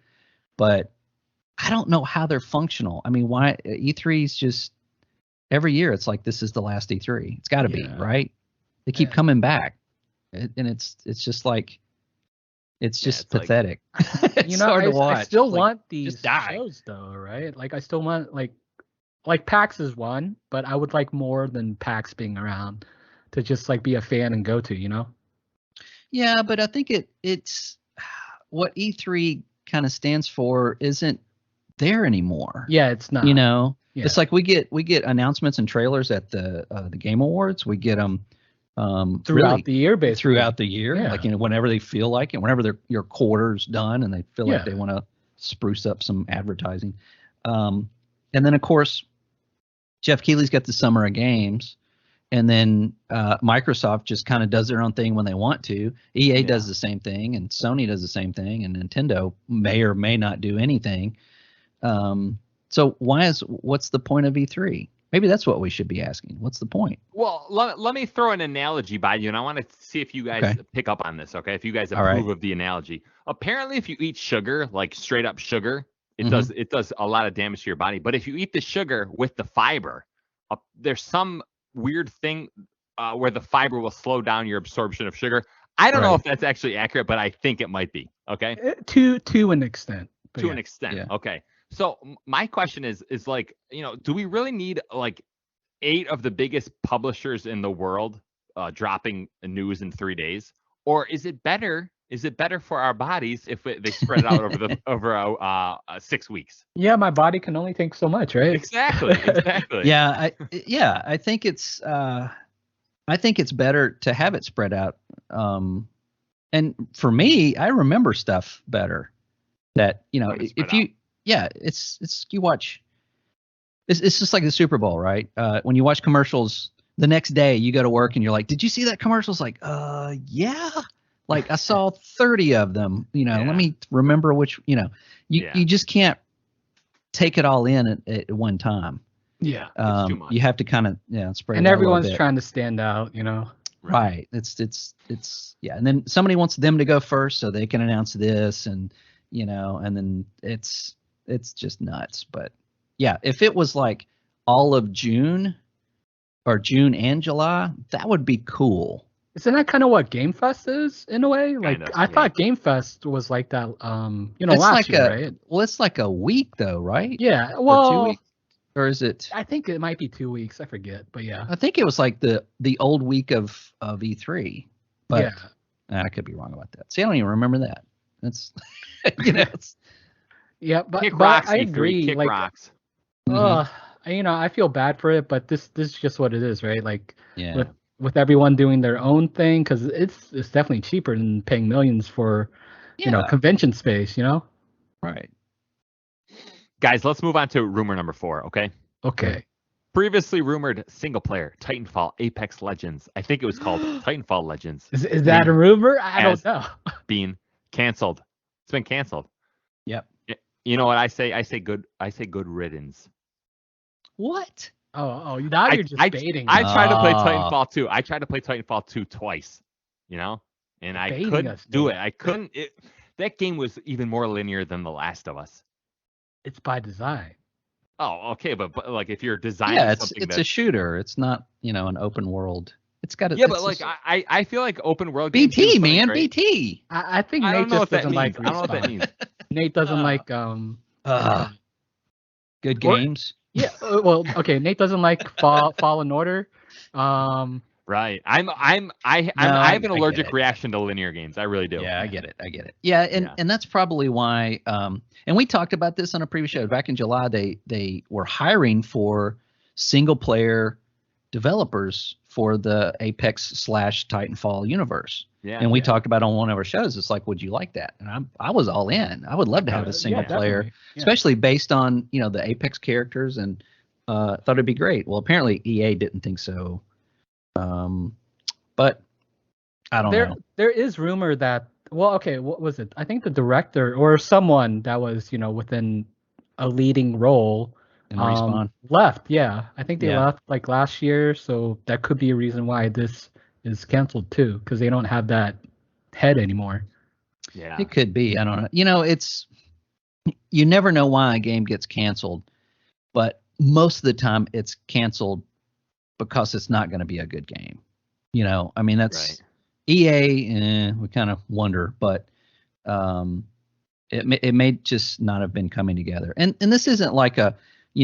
Speaker 1: but I don't know how they're functional. I mean, why E3 is just every year it's like this is the last E3. It's got to be, right? They keep coming back. And it's just like it's just pathetic.
Speaker 2: Like,
Speaker 1: it's hard to watch.
Speaker 2: I still want these shows though, right? Like I still want like PAX is one, but I would like more than PAX being around to just like be a fan and go to,
Speaker 1: Yeah, but I think it's what E3 kind of stands for isn't there anymore.
Speaker 2: Yeah, it's not.
Speaker 1: It's like we get announcements and trailers at the Game Awards. We get them
Speaker 2: throughout the year, basically.
Speaker 1: Throughout the year, like whenever they feel like it, whenever your quarter's done and they feel like they want to spruce up some advertising. And then of course, Jeff Keighley's got the Summer of Games, and then Microsoft just kind of does their own thing when they want to. EA does the same thing, and Sony does the same thing, and Nintendo may or may not do anything. So what's the point of E3? Maybe that's what we should be asking. What's the point?
Speaker 3: Well, let me throw an analogy by you, and I want to see if you guys pick up on this, okay? If you guys approve of the analogy. Apparently, if you eat sugar, like straight up sugar, it does a lot of damage to your body. But if you eat the sugar with the fiber, there's some weird thing where the fiber will slow down your absorption of sugar. I don't know if that's actually accurate, but I think it might be. Okay.
Speaker 2: To an extent.
Speaker 3: To an extent. Yeah. Okay. So my question is like, do we really need like 8 of the biggest publishers in the world dropping news in 3 days, or is it better? Is it better for our bodies if they spread it out over 6 weeks?
Speaker 2: Yeah, my body can only take so much, right?
Speaker 3: Exactly.
Speaker 1: Yeah, I think it's better to have it spread out. And for me, I remember stuff better. That if you, it's you watch. It's just like the Super Bowl, right? When you watch commercials, the next day you go to work and you're like, "Did you see that commercial?" It's like, yeah. Like I saw 30 of them. Let me remember which. You just can't take it all in at one time.
Speaker 2: Yeah,
Speaker 3: it's too much.
Speaker 1: You have to kind of spread.
Speaker 2: And
Speaker 1: it out
Speaker 2: everyone's
Speaker 1: a bit.
Speaker 2: trying to stand out,
Speaker 1: Right. It's and then somebody wants them to go first so they can announce this and then it's just nuts. But yeah, if it was like all of June or June and July, that would be cool.
Speaker 2: Isn't that kind of what Game Fest is in a way? Like I thought Game Fest was like that last year, right?
Speaker 1: Well, it's like a week though, right?
Speaker 2: Yeah. Well,
Speaker 1: 2 weeks. Or is it?
Speaker 2: I think it might be 2 weeks. I forget, but yeah.
Speaker 1: I think it was like the old week of E3. But I could be wrong about that. See, I don't even remember that. That's
Speaker 2: yeah, but
Speaker 3: I
Speaker 2: agree.
Speaker 3: Kick
Speaker 2: like,
Speaker 3: rocks.
Speaker 2: I feel bad for it, but this is just what it is, right? Like with everyone doing their own thing, because it's definitely cheaper than paying millions for convention space,
Speaker 1: Right.
Speaker 3: Guys, let's move on to rumor number 4, okay?
Speaker 2: Okay.
Speaker 3: Previously rumored single player Titanfall Apex Legends. I think it was called Titanfall Legends.
Speaker 2: Is that a rumor? I don't know.
Speaker 3: Being canceled. It's been canceled.
Speaker 1: Yep.
Speaker 3: You know what I say? I say good riddance.
Speaker 1: What?
Speaker 2: Oh, now you're just baiting.
Speaker 3: I tried to play Titanfall 2. I tried to play Titanfall 2 twice, and I couldn't do it. I couldn't. That game was even more linear than The Last of Us.
Speaker 2: It's by design.
Speaker 3: Oh, okay, but like if you're designing something,
Speaker 1: it's a shooter. It's not an open world. It's got a
Speaker 3: but like I feel like open world
Speaker 1: BT
Speaker 3: games
Speaker 1: man
Speaker 3: great.
Speaker 1: BT.
Speaker 2: I think Nate just doesn't like.
Speaker 3: I don't know what that means.
Speaker 2: Nate doesn't like
Speaker 1: good games.
Speaker 2: Yeah, well, okay. Nate doesn't like Fallen Order.
Speaker 3: Right. I have an allergic reaction to linear games. I really do.
Speaker 1: Yeah, I get it. Yeah, and that's probably why. And we talked about this on a previous show back in July. They were hiring for single player developers for the Apex / Titanfall universe. Yeah. And we talked about on one of our shows. It's like, would you like that? And I was all in. I would love to have a single player, especially based on the Apex characters, and thought it'd be great. Well, apparently EA didn't think so. But I don't know.
Speaker 2: There is rumor that, well, okay, what was it? I think the director or someone that was, within a leading role
Speaker 1: in Respawn
Speaker 2: left. Yeah, I think they left like last year, so that could be a reason why this is canceled too, because they don't have that head anymore.
Speaker 3: Yeah,
Speaker 1: it could be. I don't know. You never know why a game gets canceled, but most of the time it's canceled because it's not going to be a good game. I mean, that's right. EA, we kind of wonder, but it may just not have been coming together. And this isn't like they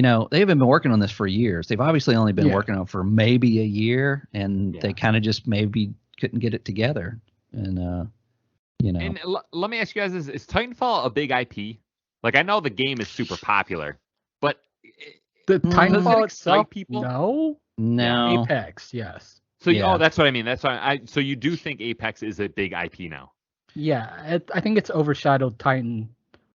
Speaker 1: haven't been working on this for years. They've obviously only been working on it for maybe a year, and they kind of just maybe couldn't get it together. And,
Speaker 3: And let me ask you guys, is Titanfall a big IP? Like, I know the game is super popular, but
Speaker 2: the Titanfall itself,
Speaker 3: people?
Speaker 1: No.
Speaker 2: Apex, yes.
Speaker 3: So that's what I mean. That's why so you do think Apex is a big IP now?
Speaker 2: Yeah, I think it's overshadowed Titanfall.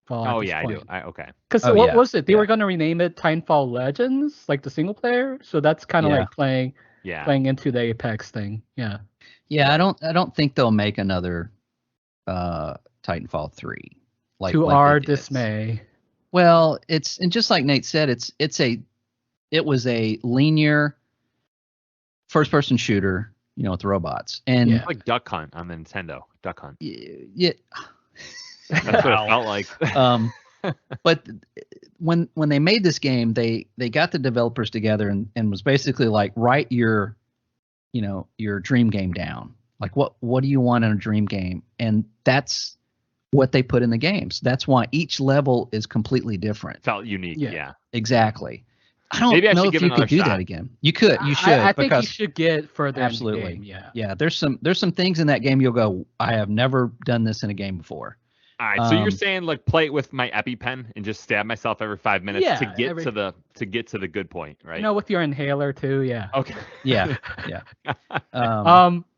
Speaker 3: Oh yeah, point. I do. Okay.
Speaker 2: Because what was it? They were going to rename it Titanfall Legends, like the single player. So that's kind of like playing into the Apex thing. Yeah.
Speaker 1: Yeah, I don't think they'll make another Titanfall 3.
Speaker 2: To our dismay.
Speaker 1: Well, and just like Nate said, it was a linear first-person shooter, with robots, and
Speaker 3: like Duck Hunt on the Nintendo. Duck Hunt.
Speaker 1: Yeah.
Speaker 3: That's what it felt like.
Speaker 1: But when they made this game, they got the developers together and was basically like, write your your dream game down. Like what do you want in a dream game? And that's what they put in the games. That's why each level is completely different.
Speaker 3: Felt unique. Yeah.
Speaker 1: Exactly. I don't
Speaker 3: Maybe I
Speaker 1: know
Speaker 3: should
Speaker 1: if
Speaker 3: give
Speaker 1: you
Speaker 3: it another
Speaker 1: could do
Speaker 3: shot.
Speaker 1: that again. You could. You should.
Speaker 2: I think you
Speaker 1: because
Speaker 2: should get further
Speaker 1: absolutely.
Speaker 2: in the game.
Speaker 1: Yeah. There's some things in that game you'll go, I have never done this in a game before.
Speaker 3: All right. So you're saying like play it with my EpiPen and just stab myself every 5 minutes to get to the good point, right?
Speaker 2: With your inhaler too. Yeah.
Speaker 3: Okay.
Speaker 1: Yeah.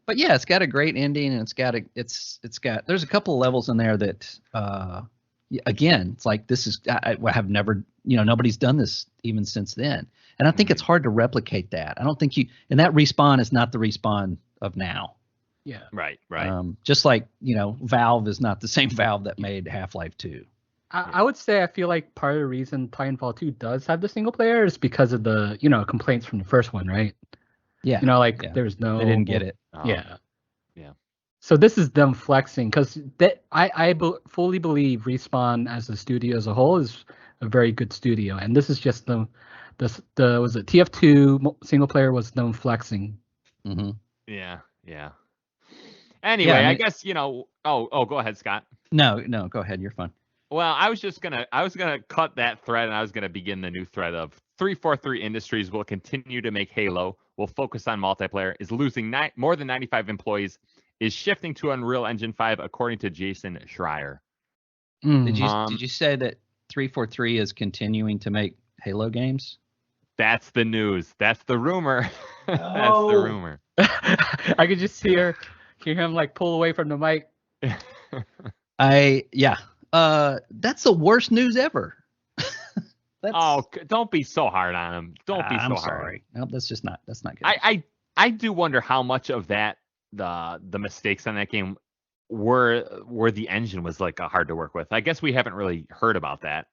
Speaker 1: But yeah, it's got a great ending, and it's got there's a couple of levels in there that again, it's like this is I have never nobody's done this even since then, and I think it's hard to replicate that. I don't think and that respawn is not the respawn of now.
Speaker 2: Yeah.
Speaker 3: Right.
Speaker 1: Just like Valve is not the same Valve that made Half-Life 2.
Speaker 2: I would say I feel like part of the reason Titanfall 2 does have the single player is because of the complaints from the first one, right?
Speaker 1: Yeah.
Speaker 2: There's no.
Speaker 1: They didn't get it.
Speaker 2: Yeah.
Speaker 3: Yeah.
Speaker 2: So this is them flexing because I fully believe Respawn as a studio as a whole is a very good studio, and this is just was it TF2 single player was them flexing.
Speaker 1: Mm-hmm.
Speaker 3: Yeah. Anyway, I guess Oh, go ahead, Scott.
Speaker 1: No, go ahead. You're fine.
Speaker 3: Well, I was gonna cut that thread, and I was gonna begin the new thread of 343 Industries will continue to make Halo. Will focus on multiplayer. Is losing more than 95 employees. Is shifting to Unreal Engine 5, according to Jason Schreier.
Speaker 1: Did you say that 343 is continuing to make Halo games?
Speaker 3: That's the news. That's the rumor. That's the rumor.
Speaker 2: I could just hear him like pull away from the mic.
Speaker 1: That's the worst news ever.
Speaker 3: Don't be so hard on him. Don't be so hard.
Speaker 1: I'm sorry. No, that's not good.
Speaker 3: I do wonder how much of that the mistakes on that game were the engine was like hard to work with. I guess we haven't really heard about that.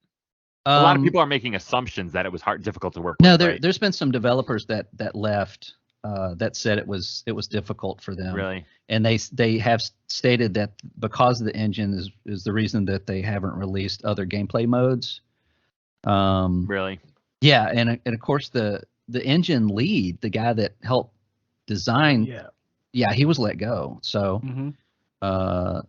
Speaker 3: A lot of people are making assumptions that it was difficult to work with.
Speaker 1: No,
Speaker 3: right?
Speaker 1: There's been some developers that left that said it was difficult for them.
Speaker 3: Really? And
Speaker 1: they have stated that because of the engine is the reason that they haven't released other gameplay modes.
Speaker 3: Really?
Speaker 1: Yeah, and of course the engine lead, the guy that helped design, he was let go. So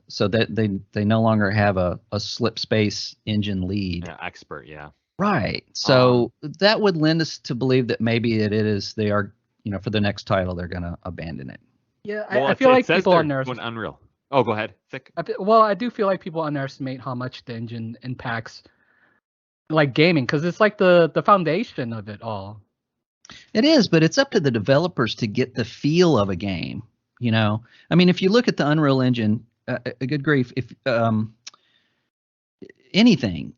Speaker 1: so that they no longer have a slip space engine lead.
Speaker 3: Yeah, expert, yeah.
Speaker 1: Right. So that would lend us to believe that maybe they are, for the next title they're going to abandon it.
Speaker 2: Yeah, I feel like people underestimate
Speaker 3: Unreal. Oh, go ahead. Thick.
Speaker 2: I do feel like people underestimate how much the engine impacts like gaming, because it's like the foundation of it all.
Speaker 1: It is, but it's up to the developers to get the feel of a game. I mean, if you look at the Unreal Engine, a good grief, if anything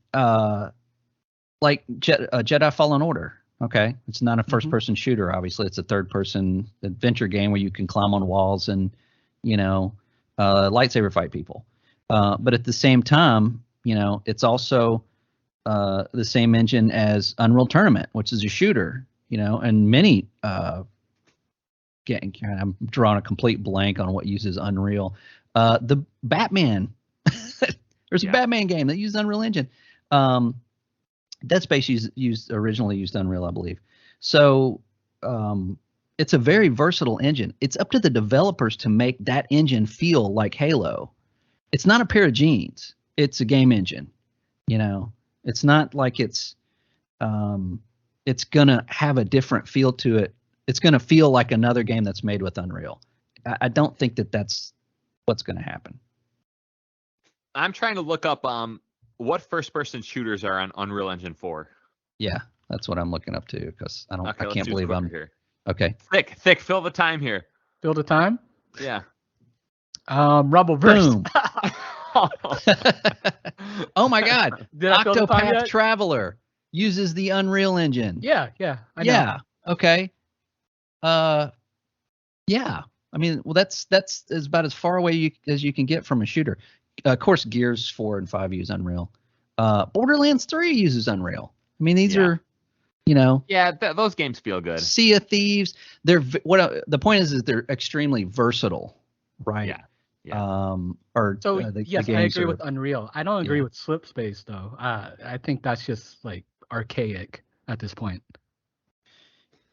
Speaker 1: like Jedi Fallen Order, okay, it's not a first-person shooter. Obviously, it's a third-person adventure game where you can climb on walls and lightsaber fight people. But at the same time, it's also the same engine as Unreal Tournament, which is a shooter. And many I'm drawing a complete blank on what uses Unreal. The Batman, there's a Batman game that uses Unreal Engine. Dead Space originally used Unreal, I believe. So it's a very versatile engine. It's up to the developers to make that engine feel like Halo. It's not a pair of jeans. It's a game engine. It's not like it's gonna have a different feel to it. It's gonna feel like another game that's made with Unreal. I don't think that's what's gonna happen.
Speaker 3: I'm trying to look up what first-person shooters are on Unreal Engine 4.
Speaker 1: Yeah, that's what I'm looking up too, because I can't believe I'm
Speaker 3: here.
Speaker 1: Okay.
Speaker 3: Thick, fill the time here.
Speaker 2: Fill the time?
Speaker 3: Yeah.
Speaker 2: Rumbleverse.
Speaker 1: Boom. Oh my God! Octopath Traveler uses the Unreal Engine.
Speaker 2: Yeah, I know.
Speaker 1: Yeah. Okay. Yeah. I mean, well, that's about as far away as you can get from a shooter. Of course, Gears 4 and 5 use Unreal. Borderlands 3 uses Unreal. I mean, these are,
Speaker 3: Yeah, those games feel good.
Speaker 1: Sea of Thieves. The point is they're extremely versatile, right?
Speaker 3: Yeah.
Speaker 2: Yes, I agree with Unreal. I don't agree with Slip Space though. I think that's just like archaic at this point.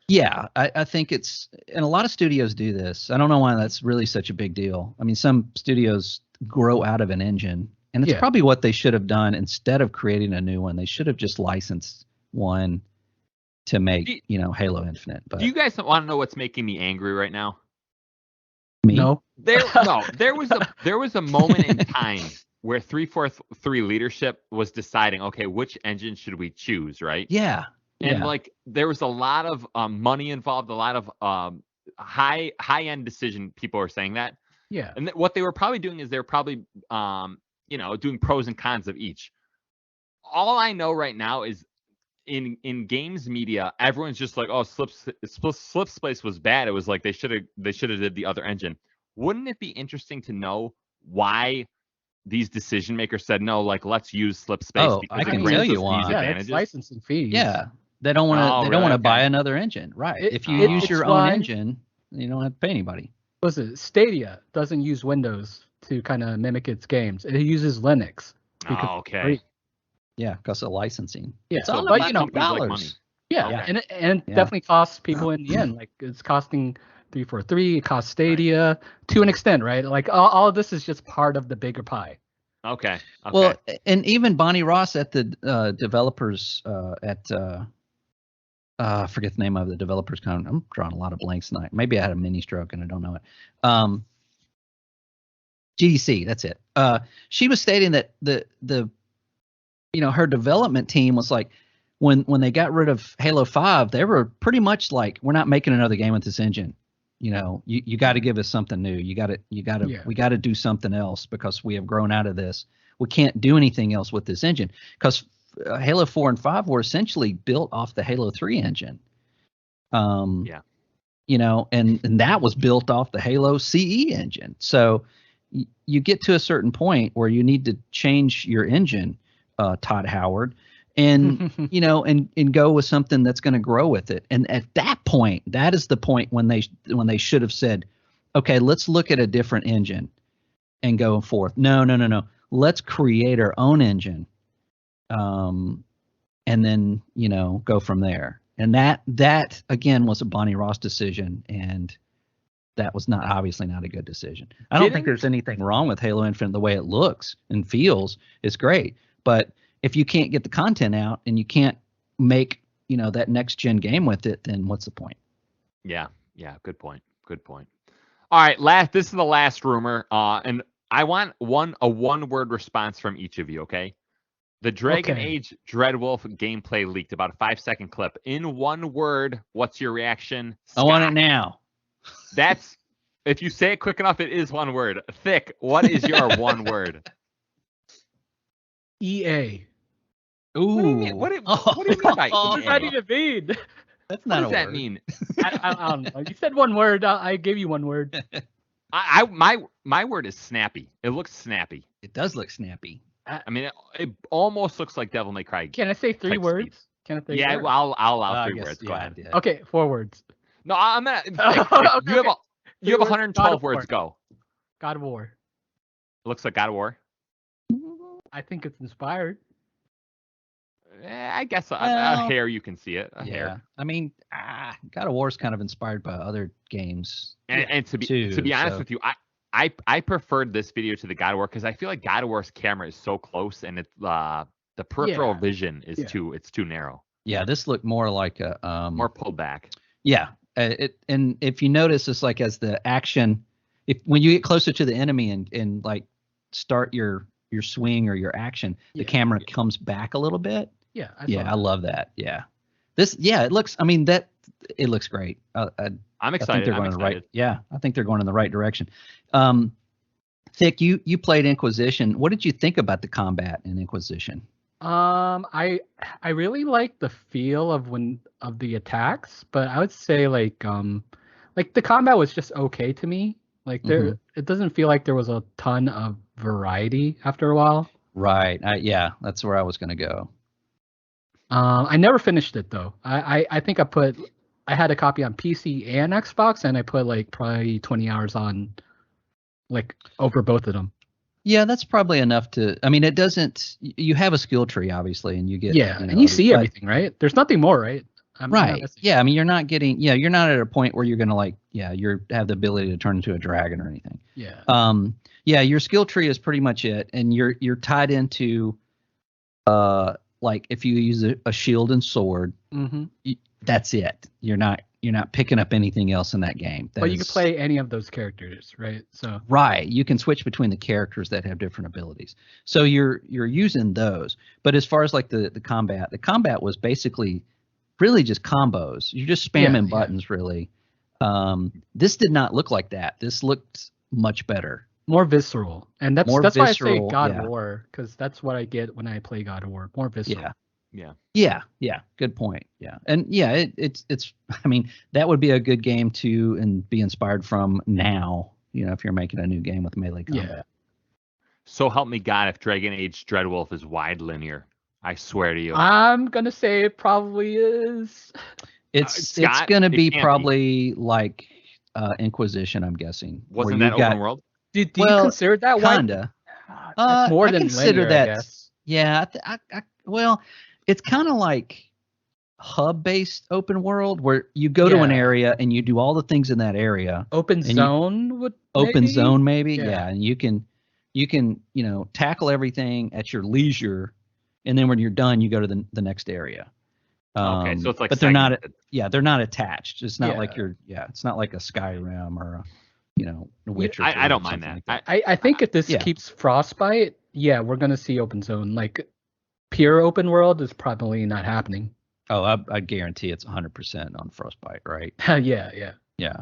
Speaker 1: Yeah, I think it's, and a lot of studios do this. I don't know why that's really such a big deal. I mean, some studios grow out of an engine, and it's probably what they should have done instead of creating a new one. They should have just licensed one to make, Halo Infinite. But
Speaker 3: do you guys want to know what's making me angry right now?
Speaker 1: Me?
Speaker 2: No.
Speaker 3: There was a moment in time where 343 leadership was deciding, okay, which engine should we choose, right?
Speaker 1: Yeah.
Speaker 3: And like there was a lot of money involved, a lot of high end decision. People are saying that.
Speaker 2: Yeah.
Speaker 3: And what they were probably doing is they're probably doing pros and cons of each. All I know right now is in games media, everyone's just like, oh, Slip's place was bad. It was like they should have did the other engine. Wouldn't it be interesting to know why these decision makers said no? Like, let's use Slip space.
Speaker 1: Oh, I can tell you why.
Speaker 2: Yeah, it's licensing fees.
Speaker 1: Yeah, they don't want to.
Speaker 3: Oh,
Speaker 1: they
Speaker 3: really?
Speaker 1: don't want to
Speaker 3: Okay.
Speaker 1: buy another engine, right? If you use your own engine, you don't have to pay anybody.
Speaker 2: Listen, Stadia doesn't use Windows to kind of mimic its games. It uses Linux.
Speaker 3: Oh, okay.
Speaker 1: Yeah, because of licensing.
Speaker 2: Yeah,
Speaker 1: it's all
Speaker 2: but
Speaker 1: about
Speaker 3: companies like
Speaker 1: dollars.
Speaker 3: money.
Speaker 2: Yeah,
Speaker 3: Okay.
Speaker 2: and it definitely costs people in the end. Like it's costing 343. It costs Stadia to an extent, right? Like all of this is just part of the bigger pie.
Speaker 3: Okay.
Speaker 1: Well, and even Bonnie Ross at the developers I forget the name of the developers. I'm drawing a lot of blanks tonight. Maybe I had a mini stroke and I don't know it. GDC, that's it. She was stating that the her development team was like, when they got rid of Halo 5, they were pretty much like, we're not making another game with this engine. You got to give us something new. We got to do something else because we have grown out of this. We can't do anything else with this engine because Halo 4 and 5 were essentially built off the Halo 3 engine. And that was built off the Halo CE engine. So you get to a certain point where you need to change your engine, Todd Howard, and and go with something that's going to grow with it. And at that point, that is the point when they should have said, okay, let's look at a different engine and go forth. No. Let's create our own engine. And then, go from there. And that again was a Bonnie Ross decision, and that was obviously not a good decision. I don't think there's anything wrong with Halo Infinite the way it looks and feels. It's great. But if you can't get the content out and you can't make, that next gen game with it, then what's the point?
Speaker 3: Yeah. Good point. All right, this is the last rumor, and I want a one-word response from each of you. Okay. The Dragon Age Dreadwolf gameplay leaked, about a 5-second clip. In one word, what's your reaction? Scott?
Speaker 1: I want it now.
Speaker 3: That's, if you say it quick enough, it is one word. Thick, what is your one word?
Speaker 2: EA.
Speaker 1: Ooh.
Speaker 3: What do you mean? What do you mean by EA?
Speaker 2: What does that even mean?
Speaker 1: That's not
Speaker 3: What does
Speaker 1: a
Speaker 3: that
Speaker 1: word.
Speaker 3: mean?
Speaker 2: I don't know. You said one word. I gave you one word.
Speaker 3: My word is snappy. It looks snappy.
Speaker 1: It does look snappy.
Speaker 3: I mean, it almost looks like Devil May Cry.
Speaker 2: Can I say three
Speaker 3: Type
Speaker 2: words?
Speaker 3: speed.
Speaker 2: Can I say
Speaker 3: Yeah,
Speaker 2: words?
Speaker 3: well, I'll allow
Speaker 1: I
Speaker 3: 3
Speaker 1: guess,
Speaker 3: words. Go
Speaker 1: yeah, I
Speaker 3: ahead.
Speaker 1: did.
Speaker 2: Okay, 4 words.
Speaker 3: No, I'm not.
Speaker 2: Okay.
Speaker 3: You have
Speaker 2: words.
Speaker 3: 112
Speaker 2: God of
Speaker 3: words.
Speaker 2: War.
Speaker 3: Go.
Speaker 2: God of War.
Speaker 3: Looks like God of War.
Speaker 2: I think it's inspired.
Speaker 3: I guess a
Speaker 1: Well,
Speaker 3: hair you can see it. A hair.
Speaker 1: I mean, God of War is kind of inspired by other games.
Speaker 3: And to be honest with you, I preferred this video to the God of War because I feel like God of War's camera is so close and it's the peripheral vision is too narrow.
Speaker 1: Yeah, this looked more like a
Speaker 3: More pulled back.
Speaker 1: Yeah, and if you notice, it's like as the action, when you get closer to the enemy and like start your swing or your action, the camera comes back a little bit.
Speaker 2: Yeah.
Speaker 1: I love that. Yeah, it looks. I mean, it looks great.
Speaker 3: I'm excited.
Speaker 1: I think they're going in the right. Yeah, I think they're going in the right direction. Thick, you played Inquisition. What did you think about the combat in Inquisition?
Speaker 2: I really like the feel of the attacks, but I would say like the combat was just okay to me. Like it doesn't feel like there was a ton of variety after a while.
Speaker 1: Right. Yeah, that's where I was going to go.
Speaker 2: I never finished it though. I think I had a copy on PC and Xbox, and I put like probably 20 hours on like over both of them.
Speaker 1: Yeah, that's probably enough to. I mean, it doesn't. You have a skill tree, obviously, and you get.
Speaker 2: And you see everything, right? There's nothing more, right?
Speaker 1: Right. Yeah. I mean, you're not at a point where you're going to you have the ability to turn into a dragon or anything.
Speaker 2: Yeah.
Speaker 1: Yeah. Your skill tree is pretty much it. And you're tied into, like if you use a shield and sword, that's it. You're not picking up anything else in that game.
Speaker 2: But you can play any of those characters, right? So
Speaker 1: right, you can switch between the characters that have different abilities. So you're using those. But as far as like the combat was basically really just combos. You're just spamming buttons, really. This did not look like that. This looked much better.
Speaker 2: More visceral, and that's
Speaker 1: visceral,
Speaker 2: why I say God of War, because that's what I get when I play God of War. More visceral.
Speaker 1: Yeah. Good point. Yeah, and it's. I mean, that would be a good game to and be inspired from now. If you're making a new game with melee combat.
Speaker 3: Yeah. So help me God, if Dragon Age Dreadwolf is wide linear, I swear to you.
Speaker 2: I'm gonna say it probably is.
Speaker 1: It's gonna be probably like Inquisition. I'm guessing.
Speaker 3: Wasn't that open world?
Speaker 2: Do you consider that
Speaker 1: kinda?
Speaker 2: More than
Speaker 1: consider
Speaker 2: linear,
Speaker 1: that.
Speaker 2: I guess.
Speaker 1: Yeah. Well, it's kind of like hub-based open world where you go to an area and you do all the things in that area.
Speaker 2: Open zone
Speaker 1: maybe. Yeah. And you can tackle everything at your leisure, and then when you're done, you go to the next area.
Speaker 3: Okay, so it's like,
Speaker 1: but they're not attached. It's not like it's not like a Skyrim or a Witcher.
Speaker 3: I don't mind that.
Speaker 1: Like
Speaker 2: I think if this keeps Frostbite, we're gonna see open zone. Like pure open world is probably not happening.
Speaker 1: Oh, I guarantee it's 100% on Frostbite, right?
Speaker 2: Yeah.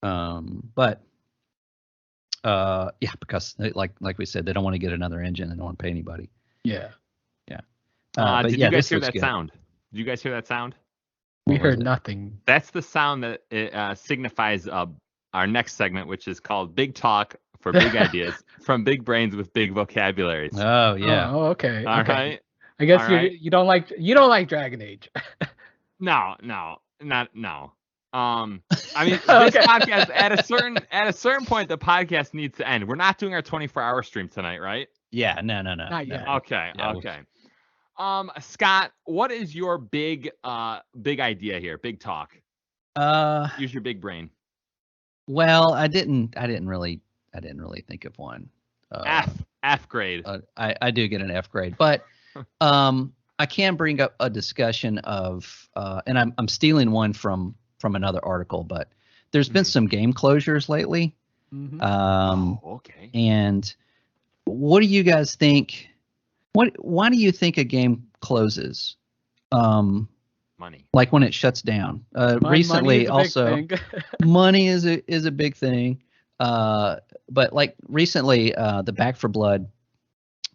Speaker 1: But because like we said, they don't want to get another engine. They don't want to pay anybody.
Speaker 2: Yeah.
Speaker 1: But
Speaker 3: did you guys hear that sound? Did you guys hear that sound?
Speaker 2: We heard nothing.
Speaker 3: That's the sound that signifies our next segment, which is called Big Talk for Big Ideas from Big Brains with Big Vocabularies.
Speaker 1: Oh yeah.
Speaker 2: Oh, okay.
Speaker 3: All right.
Speaker 2: I guess you don't like Dragon Age.
Speaker 3: No. I mean, this podcast at a certain point, the podcast needs to end. We're not doing our 24-hour stream tonight, right?
Speaker 1: Yeah, no.
Speaker 2: Not yet.
Speaker 3: Okay. Scott, what is your big idea here? Big talk. Use your big brain.
Speaker 1: Well, I didn't really think of one.
Speaker 3: F grade.
Speaker 1: I do get an F grade, but I can bring up a discussion of and I'm stealing one from another article, but there's been some game closures lately.
Speaker 3: Okay.
Speaker 1: And what do you guys think? Why do you think a game closes?
Speaker 3: Money.
Speaker 1: Like when it shuts down. Recently, also, money is a big thing. But like recently, the Back 4 Blood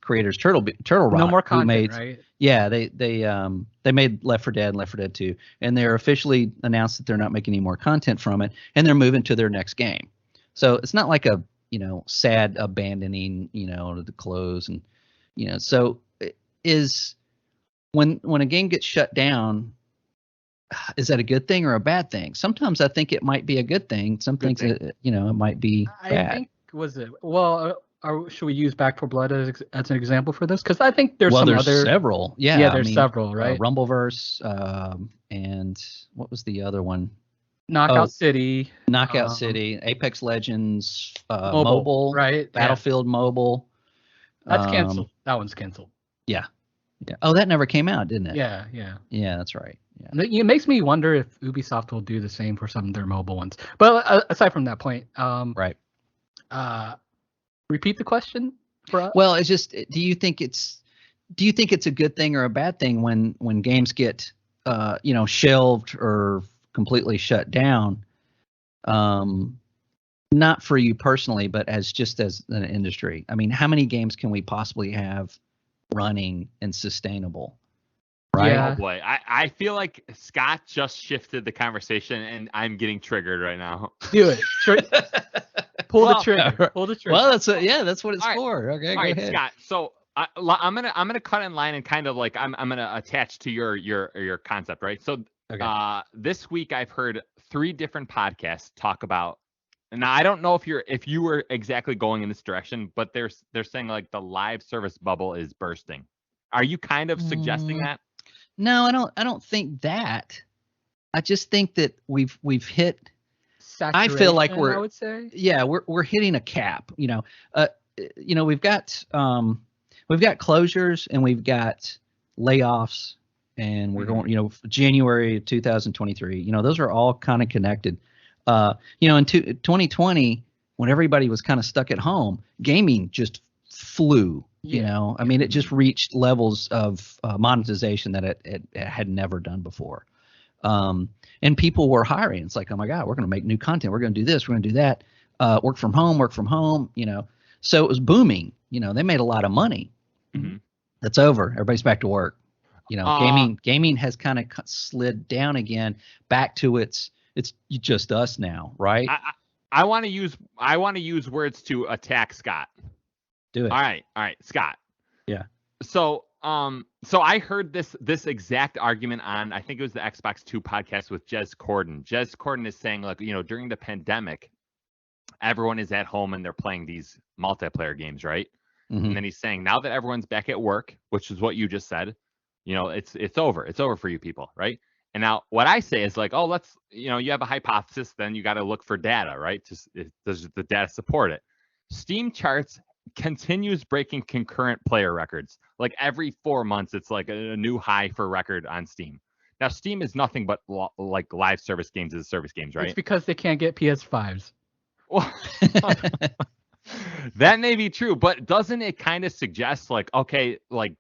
Speaker 1: creators, Turtle Rock,
Speaker 2: no more content,
Speaker 1: who made,
Speaker 2: right?
Speaker 1: Yeah, they made Left 4 Dead and Left 4 Dead 2, and they're officially announced that they're not making any more content from it, and they're moving to their next game. So it's not like a sad abandoning to the close, and so is when a game gets shut down, is that a good thing or a bad thing? Sometimes I think it might be a good thing. Some things it might be bad.
Speaker 2: I think should we use Back 4 Blood as an example for this? Because I think there's
Speaker 1: several.
Speaker 2: Yeah, there's several, right?
Speaker 1: Rumbleverse, and what was the other one?
Speaker 2: Knockout City,
Speaker 1: Apex Legends, mobile,
Speaker 2: right?
Speaker 1: Battlefield Mobile.
Speaker 2: That's canceled. That one's canceled.
Speaker 1: Yeah. Oh, that never came out, didn't it?
Speaker 2: Yeah.
Speaker 1: Yeah, that's right. Yeah.
Speaker 2: It makes me wonder if Ubisoft will do the same for some of their mobile ones. But aside from that point,
Speaker 1: right.
Speaker 2: Repeat the question for us.
Speaker 1: Well, it's just, do you think it's a good thing or a bad thing when games get shelved or completely shut down? Not for you personally, but as an industry. I mean, how many games can we possibly have running and sustainable? Right.
Speaker 2: Yeah.
Speaker 3: Oh boy, I feel like Scott just shifted the conversation, and I'm getting triggered right now.
Speaker 2: Do it. Pull the trigger.
Speaker 1: Well, that's what it's for. Okay,
Speaker 3: go
Speaker 1: ahead,
Speaker 3: Scott. So I'm gonna cut in line and kind of like I'm gonna attach to your concept, right? So this week I've heard 3 different podcasts talk about. Now I don't know if you were exactly going in this direction, but they're saying like the live service bubble is bursting. Are you kind of suggesting that?
Speaker 1: No, I don't think that. I just think that we've hit. I feel like
Speaker 2: I would say.
Speaker 1: Yeah, we're hitting a cap. We've got closures and we've got layoffs, and we're going. January 2023. Those are all kind of connected. In 2020, when everybody was kind of stuck at home, gaming just flew. I mean, it just reached levels of monetization that it had never done before. And people were hiring. It's like, oh my God, we're going to make new content. We're going to do this. We're going to do that. Work from home. So it was booming. They made a lot of money.
Speaker 3: Mm-hmm.
Speaker 1: That's over. Everybody's back to work. Gaming has kind of slid down again, back to it's just us now, right?
Speaker 3: I want to use words to attack Scott.
Speaker 1: Do it.
Speaker 3: All right, Scott.
Speaker 1: Yeah.
Speaker 3: So I heard this exact argument on, I think it was the Xbox 2 podcast with Jez Corden. Jez Corden is saying, like, during the pandemic, everyone is at home and they're playing these multiplayer games, right?
Speaker 1: Mm-hmm.
Speaker 3: And then he's saying, now that everyone's back at work, which is what you just said, it's over. It's over for you people, right? And now what I say is like, oh, let's, you have a hypothesis, then you got to look for data, right? Does the data support it? Steam charts continues breaking concurrent player records. Like every 4 months, it's like a new high for record on Steam. Now, Steam is nothing but like live service games as service games, right?
Speaker 2: It's because they can't get PS5s.
Speaker 3: Well, that may be true, but doesn't it kind of suggest like, okay, like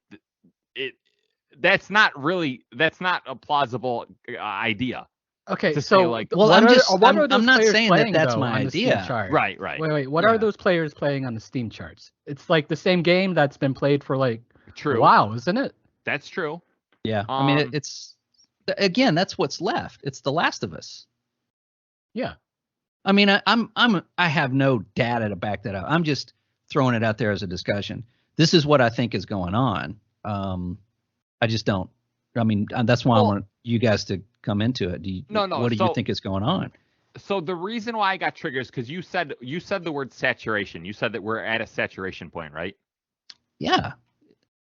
Speaker 3: that's not a plausible idea.
Speaker 2: Okay,
Speaker 3: to
Speaker 2: so
Speaker 3: say, like,
Speaker 1: well,
Speaker 2: I'm
Speaker 1: not saying that that's my idea.
Speaker 3: Right.
Speaker 2: Wait. What are those players playing on the Steam charts? It's like the same game that's been played for like
Speaker 3: true.
Speaker 2: a while, isn't it?
Speaker 3: That's true.
Speaker 1: Yeah. I mean, it's again, that's what's left. It's The Last of Us.
Speaker 2: Yeah.
Speaker 1: I mean, I have no data to back that up. I'm just throwing it out there as a discussion. This is what I think is going on. I just don't. I mean, that's why I want you guys to come into it. What do you think is going on?
Speaker 3: So the reason why I got triggered is because you said the word saturation. You said that we're at a saturation point, right?
Speaker 1: Yeah.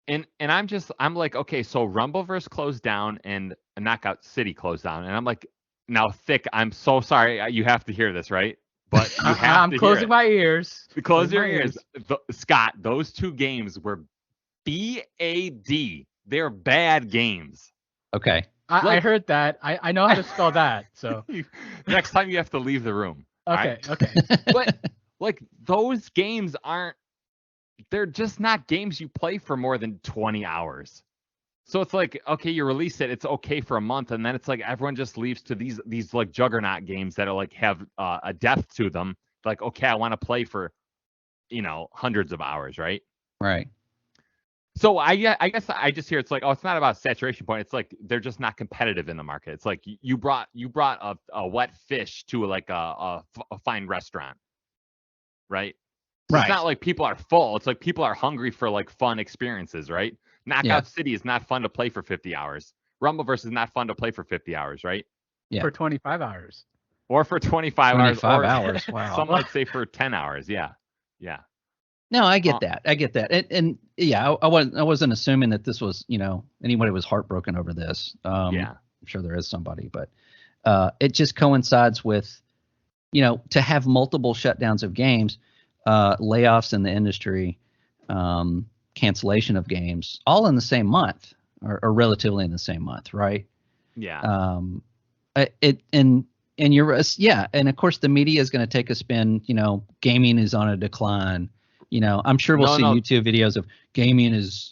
Speaker 3: And I'm like, okay, so Rumbleverse closed down and Knockout City closed down, and I'm like, now Thick, I'm so sorry you have to hear this, right? But you have
Speaker 2: I'm closing my ears.
Speaker 3: Close your ears. Scott, those two games were BAD. They're bad games.
Speaker 1: Okay.
Speaker 2: I heard that. I know how to spell that. So
Speaker 3: next time you have to leave the room.
Speaker 2: Okay.
Speaker 3: Right? Okay. But like those games they're just not games you play for more than 20 hours. So it's like, okay, you release it, it's okay for a month, and then it's like everyone just leaves to these like juggernaut games that are like have a depth to them. Like, okay, I want to play for, hundreds of hours, right?
Speaker 1: Right.
Speaker 3: So I guess I just hear it's like, oh, it's not about saturation point. It's like they're just not competitive in the market. It's like you brought a wet fish to like a fine restaurant, right? So It's not like people are full. It's like people are hungry for like fun experiences, right? Knockout City is not fun to play for 50 hours. Rumbleverse is not fun to play for 50 hours, right?
Speaker 2: Yeah. For 25 hours.
Speaker 3: Or for 25 hours.
Speaker 1: 25 hours. Wow.
Speaker 3: Some might say for 10 hours. Yeah.
Speaker 1: No, I get that. And yeah, I wasn't assuming that this was, anybody was heartbroken over this.
Speaker 3: Yeah.
Speaker 1: I'm sure there is somebody, but it just coincides with, to have multiple shutdowns of games, layoffs in the industry, cancellation of games, all in the same month or relatively in the same month, right?
Speaker 3: Yeah.
Speaker 1: And of course the media is going to take a spin. Gaming is on a decline. I'm sure we'll see YouTube videos of gaming is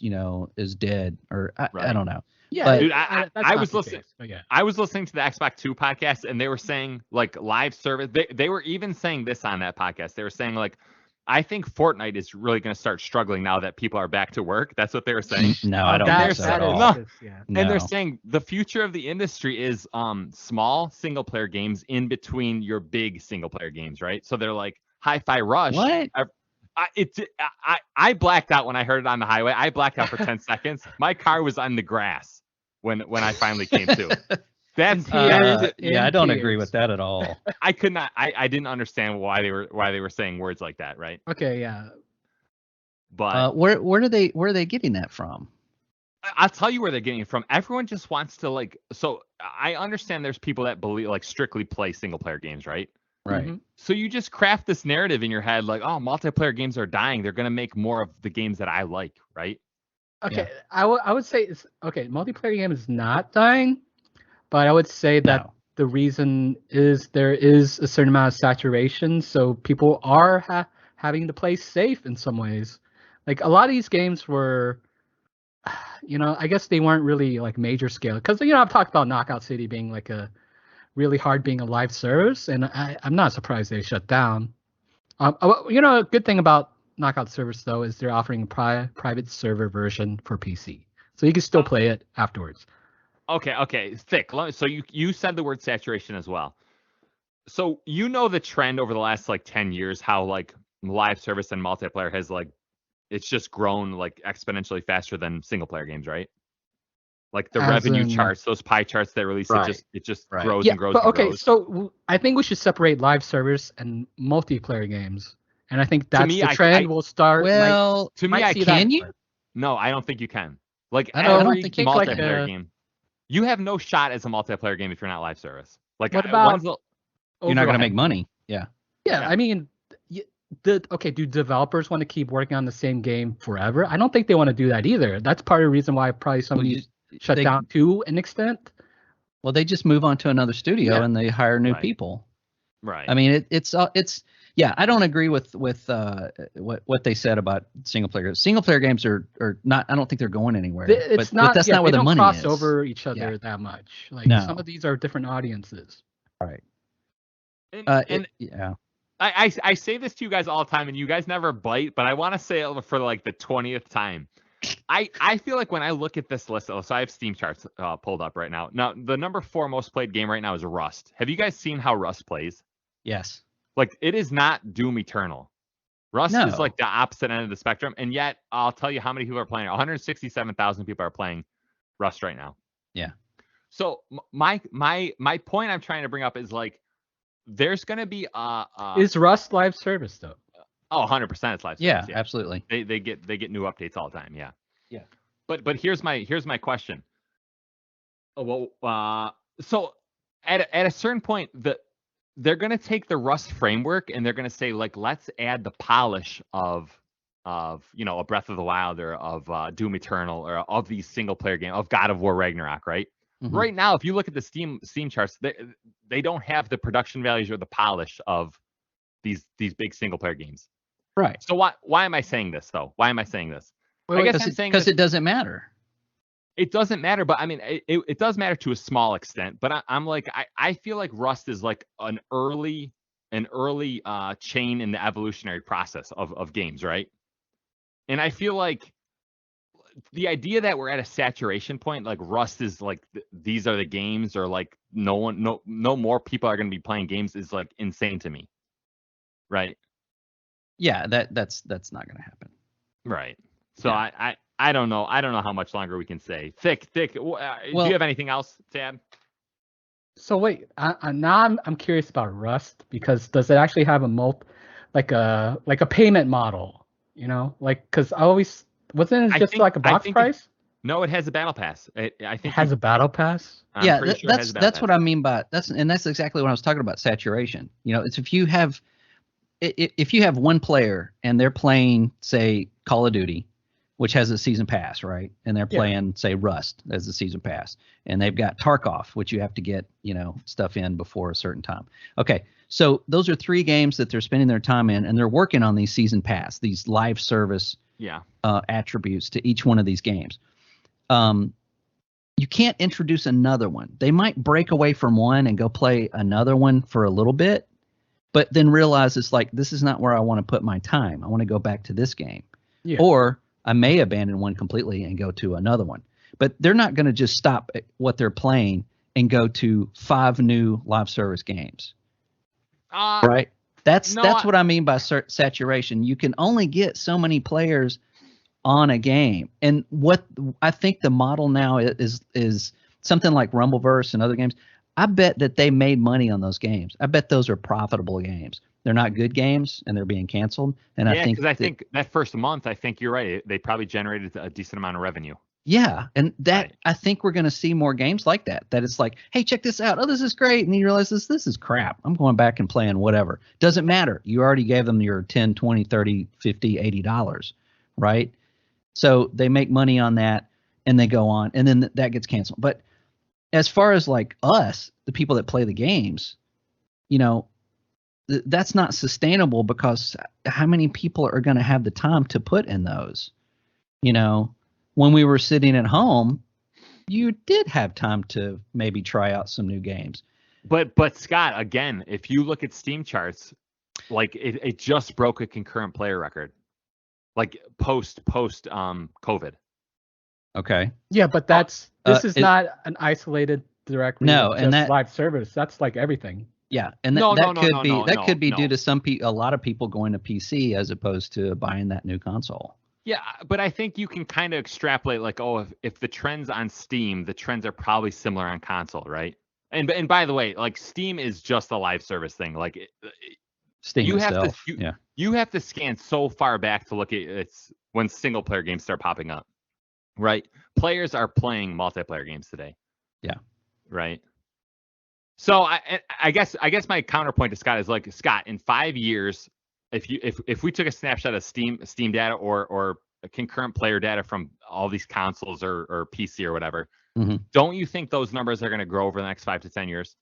Speaker 1: dead, or I don't know.
Speaker 2: Yeah,
Speaker 3: but, dude, I was listening. I was listening to the Xbox 2 podcast, and they were saying like live service. They were even saying this on that podcast. They were saying like, I think Fortnite is really going to start struggling now that people are back to work. That's what they were saying.
Speaker 1: No, I don't think so at all.
Speaker 3: And they're saying the future of the industry is small single player games in between your big single player games, right? So they're like Hi-Fi Rush.
Speaker 1: What?
Speaker 3: I blacked out when I heard it on the highway. I blacked out for 10 seconds. My car was on the grass when I finally came to. That's
Speaker 1: I don't agree with that at all.
Speaker 3: I could not. I didn't understand why they were saying words like that, right?
Speaker 2: Okay, yeah.
Speaker 3: But
Speaker 1: where are they getting that from?
Speaker 3: I'll tell you where they're getting it from. Everyone just wants to like. So I understand there's people that believe like strictly play single player games, right?
Speaker 1: Right.
Speaker 2: Mm-hmm.
Speaker 3: So you just craft this narrative in your head like, oh, multiplayer games are dying. They're gonna make more of the games that I like, right?
Speaker 2: Okay, I would say it's okay. Multiplayer game is not dying, but I would say that the reason is there is a certain amount of saturation, so people are having to play safe in some ways. Like a lot of these games were, I guess they weren't really like major scale because I've talked about Knockout City being like a really hard being a live service, and I'm not surprised they shut down. A good thing about Knockout Service though is they're offering a private server version for PC, so you can still play it afterwards.
Speaker 3: Okay, Thick. So you said the word saturation as well. So the trend over the last like 10 years, how like live service and multiplayer has like it's just grown like exponentially faster than single player games, right? Like the revenue charts, those pie charts that release, it just grows and grows.
Speaker 2: But
Speaker 3: and grows.
Speaker 2: So I think we should separate live service and multiplayer games, and I think that's the trend will start.
Speaker 1: Well,
Speaker 3: to me,
Speaker 1: can you?
Speaker 3: No, I don't think you can. Like
Speaker 1: I don't think
Speaker 3: multiplayer game, you have no shot as a multiplayer game if you're not live service. Like
Speaker 2: what about
Speaker 1: you're not going to make money? Yeah.
Speaker 2: I mean, do developers want to keep working on the same game forever? I don't think they want to do that either. That's part of the reason why probably some of these shut down to an extent.
Speaker 1: Well, they just move on to another studio and they hire new people.
Speaker 3: Right.
Speaker 1: I mean, it's I don't agree with what they said about single player. Single player games are not. I don't think they're going anywhere.
Speaker 2: That's not where the money is. They don't cross over each other that much. Like some of these are different audiences.
Speaker 1: Right.
Speaker 3: I say this to you guys all the time, and you guys never bite, but I want to say it for like the 20th time. I feel like when I look at this list, so I have Steam charts pulled up right now. Now, the number 4 most played game right now is Rust. Have you guys seen how Rust plays?
Speaker 1: Yes.
Speaker 3: Like, it is not Doom Eternal. Rust is like the opposite end of the spectrum, and yet I'll tell you how many people are playing. 167,000 people are playing Rust right now.
Speaker 1: Yeah.
Speaker 3: So my point I'm trying to bring up is like, there's going to be
Speaker 2: is Rust live service though?
Speaker 3: Oh, 100% it's live service.
Speaker 1: Yeah, absolutely.
Speaker 3: They get new updates all the time. Yeah.
Speaker 1: Yeah.
Speaker 3: But here's my question. Oh, well, so at a certain point, they're going to take the Rust framework and they're going to say like, let's add the polish of a Breath of the Wild or of Doom Eternal or of these single player games of God of War Ragnarok, right? Mm-hmm. Right now, if you look at the Steam charts, they don't have the production values or the polish of these big single player games.
Speaker 1: Right.
Speaker 3: So why am I saying this though? Why am I saying this?
Speaker 1: Well, I guess I'm saying because it doesn't matter.
Speaker 3: It doesn't matter, but I mean, it does matter to a small extent. But I'm like, I feel like Rust is like an early chain in the evolutionary process of games, right? And I feel like the idea that we're at a saturation point, like Rust is like these are the games, or like no more people are going to be playing games, is like insane to me, right?
Speaker 1: Yeah, that's not going to happen.
Speaker 3: Right. So yeah. I don't know. I don't know how much longer we can say. Thick. Do you have anything else to add?
Speaker 2: So wait, now I'm curious about Rust, because does it actually have a payment model? Because I always wasn't it just like a box price?
Speaker 3: No, it has a battle pass. I think
Speaker 2: it has a battle pass.
Speaker 1: That's what I mean by that's exactly what I was talking about. Saturation. It's if you have one player and they're playing, say, Call of Duty, which has a season pass, right? And they're playing, say, Rust as a season pass, and they've got Tarkov, which you have to get, stuff in before a certain time. Okay, so those are 3 games that they're spending their time in, and they're working on these season pass, these live service attributes to each one of these games. You can't introduce another one. They might break away from one and go play another one for a little bit, but then realize it's like, this is not where I want to put my time. I want to go back to this game. Yeah. Or I may abandon one completely and go to another one. But they're not going to just stop at what they're playing and go to 5 new live service games. Right? That's what I mean by saturation. You can only get so many players on a game. And what I think the model now is something like Rumbleverse and other games. I bet that they made money on those games. I bet those are profitable games. They're not good games, and they're being canceled. And I think that first month, I think you're right. They probably generated a decent amount of revenue. Yeah, and that
Speaker 3: Right.
Speaker 1: I think we're going to see more games like that. That it's like, hey, check this out. Oh, this is great. And you realize this is crap. I'm going back and playing whatever. Doesn't matter. You already gave them your 10, 20, 30, 50, $80, right? So they make money on that and they go on and then that gets canceled. But as far as like us, the people that play the games, you know, that's not sustainable because how many people are going to have the time to put in those? You know, when we were sitting at home, you did have time to maybe try out some new games.
Speaker 3: But Scott, again, if you look at Steam charts, like it just broke a concurrent player record, like post COVID.
Speaker 1: Okay.
Speaker 2: Yeah, but this is not an isolated directly
Speaker 1: No, and that
Speaker 2: live service. That's like everything.
Speaker 1: Yeah, and that could be due to a lot of people going to PC as opposed to buying that new console.
Speaker 3: Yeah, but I think you can kind of extrapolate like, oh, if the trends on Steam, the trends are probably similar on console, right? And by the way, like Steam is just a live service thing. Like
Speaker 1: Steam
Speaker 3: you
Speaker 1: itself.
Speaker 3: You have to scan so far back to look at it's when single player games start popping up, right? Players are playing multiplayer games today.
Speaker 1: Yeah.
Speaker 3: Right. So I guess my counterpoint to Scott is like, Scott, in 5 years, if we took a snapshot of Steam data or a concurrent player data from all these consoles or PC or whatever, don't you think those numbers are going to grow over the next 5 to 10 years?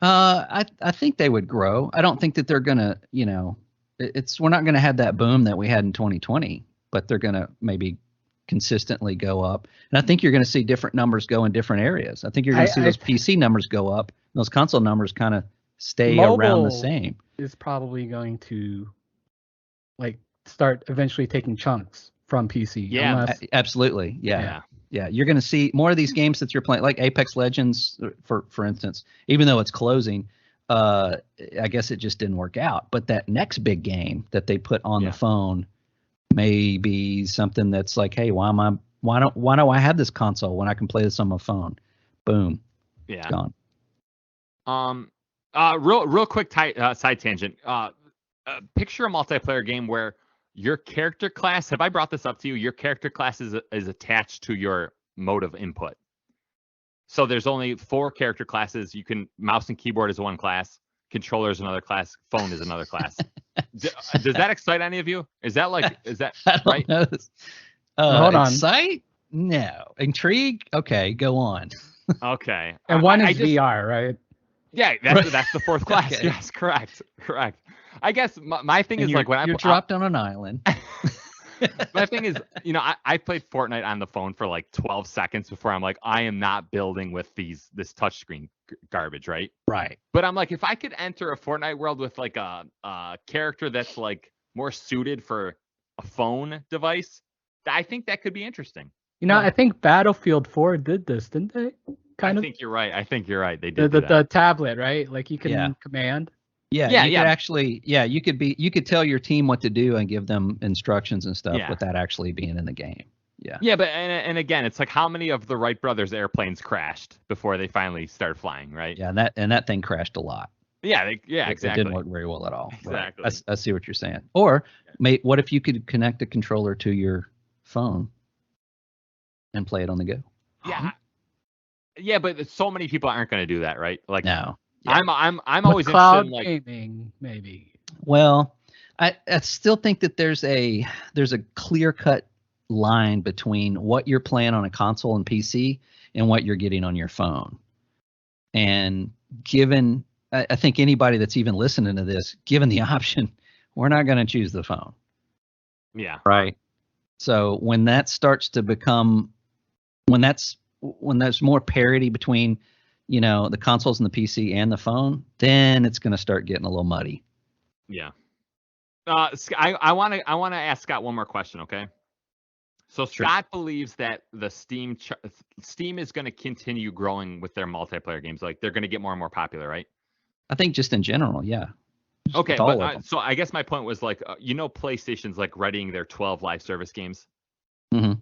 Speaker 1: I think they would grow. I don't think that they're going to, we're not going to have that boom that we had in 2020, but they're going to maybe consistently go up. And I think you're going to see different numbers go in different areas. I think you're going to see those PC numbers go up. Those console numbers kind of stay around the same.
Speaker 2: Is probably going to like start eventually taking chunks from PC.
Speaker 3: Yeah,
Speaker 1: absolutely. Yeah. You're going to see more of these games that you're playing, like Apex Legends, for instance. Even though it's closing, I guess it just didn't work out. But that next big game that they put on the phone may be something that's like, hey, why do I have this console when I can play this on my phone? Boom.
Speaker 3: Yeah.
Speaker 1: It's gone.
Speaker 3: Real quick side tangent. Picture a multiplayer game where your character class, have I brought this up to you? Your character class is attached to your mode of input. So there's only 4 character classes. You can mouse and keyboard is one class, controller is another class, phone is another class. Does that excite any of you? Is that right?
Speaker 1: Know.
Speaker 2: Hold on.
Speaker 1: Excite? No. Intrigue? Okay, go on.
Speaker 3: Okay.
Speaker 2: And one is VR, right?
Speaker 3: Yeah, that's the 4th class. Okay. Yes, correct. I guess my thing is like when
Speaker 1: you're dropped on an island.
Speaker 3: My thing is, I played Fortnite on the phone for like 12 seconds before I'm like, I am not building with this touchscreen garbage, right?
Speaker 1: Right.
Speaker 3: But I'm like, if I could enter a Fortnite world with like a character that's like more suited for a phone device, I think that could be interesting.
Speaker 2: I think Battlefield 4 did this, didn't they?
Speaker 3: I think you're right. They did
Speaker 2: the tablet, right? Like you can command.
Speaker 1: You could actually, you could tell your team what to do and give them instructions and stuff without actually being in the game. Yeah.
Speaker 3: Yeah, but and again, it's like how many of the Wright brothers airplanes crashed before they finally started flying, right?
Speaker 1: Yeah, and that thing crashed a lot.
Speaker 3: Yeah, exactly.
Speaker 1: It didn't work very well at all.
Speaker 3: Exactly.
Speaker 1: Right. I see what you're saying. Or, what if you could connect a controller to your phone and play it on the go?
Speaker 3: Yeah. Yeah, but so many people aren't going to do that, right? Like,
Speaker 1: no.
Speaker 3: Yeah. I'm always
Speaker 2: cloud
Speaker 3: interested in like
Speaker 2: gaming, maybe.
Speaker 1: Well, I still think that there's a clear-cut line between what you're playing on a console and PC and what you're getting on your phone. And I think anybody that's even listening to this, given the option, we're not going to choose the phone.
Speaker 3: Yeah.
Speaker 1: Right. So when that starts to become, when there's more parity between, the consoles and the PC and the phone, then it's going to start getting a little muddy.
Speaker 3: Yeah. I want to ask Scott one more question, okay? So Scott believes that the Steam is going to continue growing with their multiplayer games. Like they're going to get more and more popular, right?
Speaker 1: I think just in general, yeah.
Speaker 3: Okay, but so I guess my point was like, PlayStation's like readying their 12 live service games.
Speaker 1: Mm-hmm.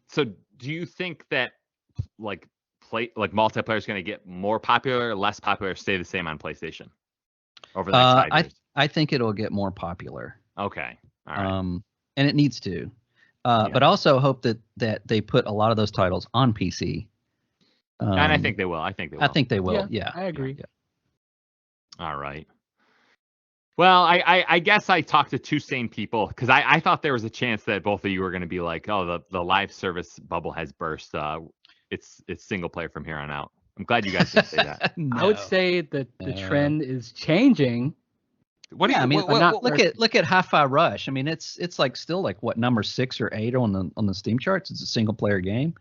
Speaker 3: So do you think that like multiplayer is going to get more popular, less popular, stay the same on PlayStation over the next 5 years?
Speaker 1: I think it'll get more popular.
Speaker 3: Okay. All right.
Speaker 1: And it needs to. But also hope that they put a lot of those titles on PC.
Speaker 3: And I think they will. I think they will.
Speaker 1: Yeah,
Speaker 2: I agree.
Speaker 1: Yeah.
Speaker 3: All right. Well, I guess I talked to two sane people because I thought there was a chance that both of you were going to be like, oh, the live service bubble has burst. It's single player from here on out. I'm glad you guys didn't say that.
Speaker 2: No. I would say that the trend is changing.
Speaker 3: What do you? I mean,
Speaker 1: look at Hi-Fi Rush. I mean, it's like still like what, number 6 or 8 on the Steam charts. It's a single player game.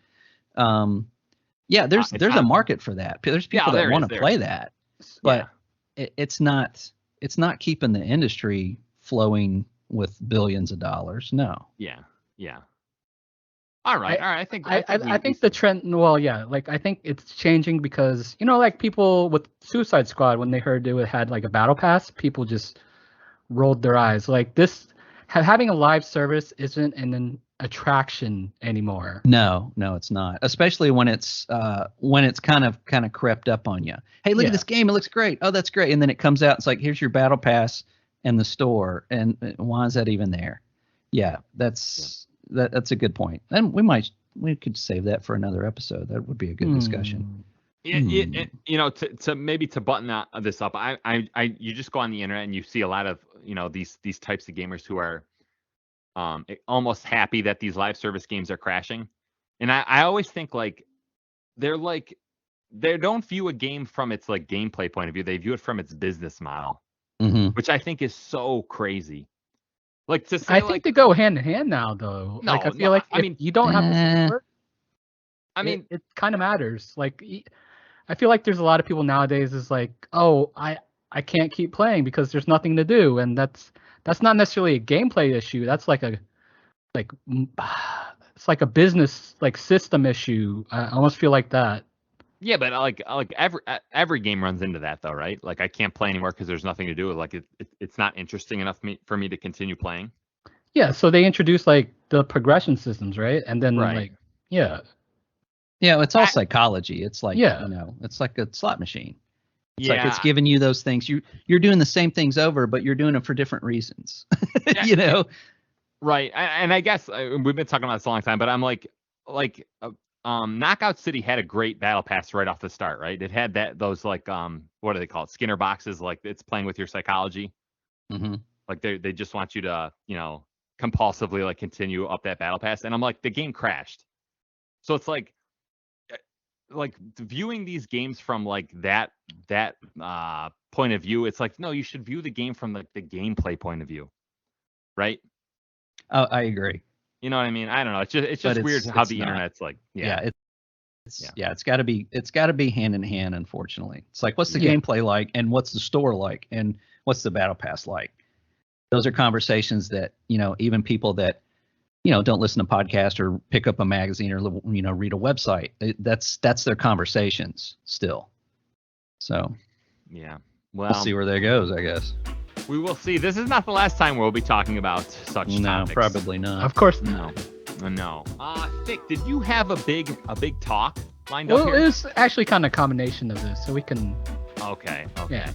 Speaker 1: Yeah, there's a market for that. There's people that want to play that, but it's not keeping the industry flowing with billions of dollars. No.
Speaker 3: Yeah. All right. I think
Speaker 2: the trend. Well, yeah, like I think it's changing because like people with Suicide Squad, when they heard it had like a battle pass, people just rolled their eyes. Like this, having a live service isn't an attraction anymore.
Speaker 1: No, it's not. Especially when it's kind of crept up on you. Hey, look at this game. It looks great. Oh, that's great. And then it comes out. It's like, here's your battle pass in the store. And why is that even there? Yeah, that's a good point. And we could save that for another episode. That would be a good discussion.
Speaker 3: To maybe to button this up, you just go on the internet and you see a lot of these types of gamers who are almost happy that these live service games are crashing, and I always think like they don't view a game from its like gameplay point of view. They view it from its business model, which I think is so crazy. Like to say, I
Speaker 2: think they go hand in hand now, though.
Speaker 3: No,
Speaker 2: like I feel you don't have to support.
Speaker 3: I mean,
Speaker 2: it kind of matters. Like I feel like there's a lot of people nowadays is like, oh, I can't keep playing because there's nothing to do, and that's not necessarily a gameplay issue. That's it's like a business like system issue. I almost feel like that.
Speaker 3: Yeah, but like every game runs into that though, right? Like I can't play anymore because there's nothing to do. Like it's not interesting enough for me to continue playing.
Speaker 2: Yeah, so they introduce like the progression systems, right? And then yeah,
Speaker 1: it's all psychology. It's like it's like a slot machine. It's like it's giving you those things. You're doing the same things over, but you're doing them for different reasons.
Speaker 3: Right. And I guess we've been talking about this a long time, but I'm like Knockout City had a great battle pass right off the start, right? It had those like what do they call it? Skinner boxes, like it's playing with your psychology.
Speaker 1: Mm-hmm.
Speaker 3: Like they just want you to compulsively like continue up that battle pass, and I'm like, the game crashed. So it's like viewing these games from like that point of view, it's like, no, you should view the game from like the gameplay point of view, right?
Speaker 1: Oh, I agree.
Speaker 3: You know what I mean? I don't know. It's just weird how the internet's like,
Speaker 1: it's got to be hand in hand. Unfortunately, it's like, what's the gameplay like, and what's the store like, and what's the battle pass like? Those are conversations that even people that don't listen to podcasts or pick up a magazine or read a website. That's their conversations still. So
Speaker 3: well,
Speaker 1: we'll see where that goes, I guess.
Speaker 3: We will see. This is not the last time we'll be talking about such topics.
Speaker 1: No, probably not.
Speaker 2: Of course
Speaker 3: not. No. Thick, did you have a big talk lined up here?
Speaker 2: Well, it's actually kind of a combination of this, so we can.
Speaker 3: Okay.
Speaker 2: Yeah.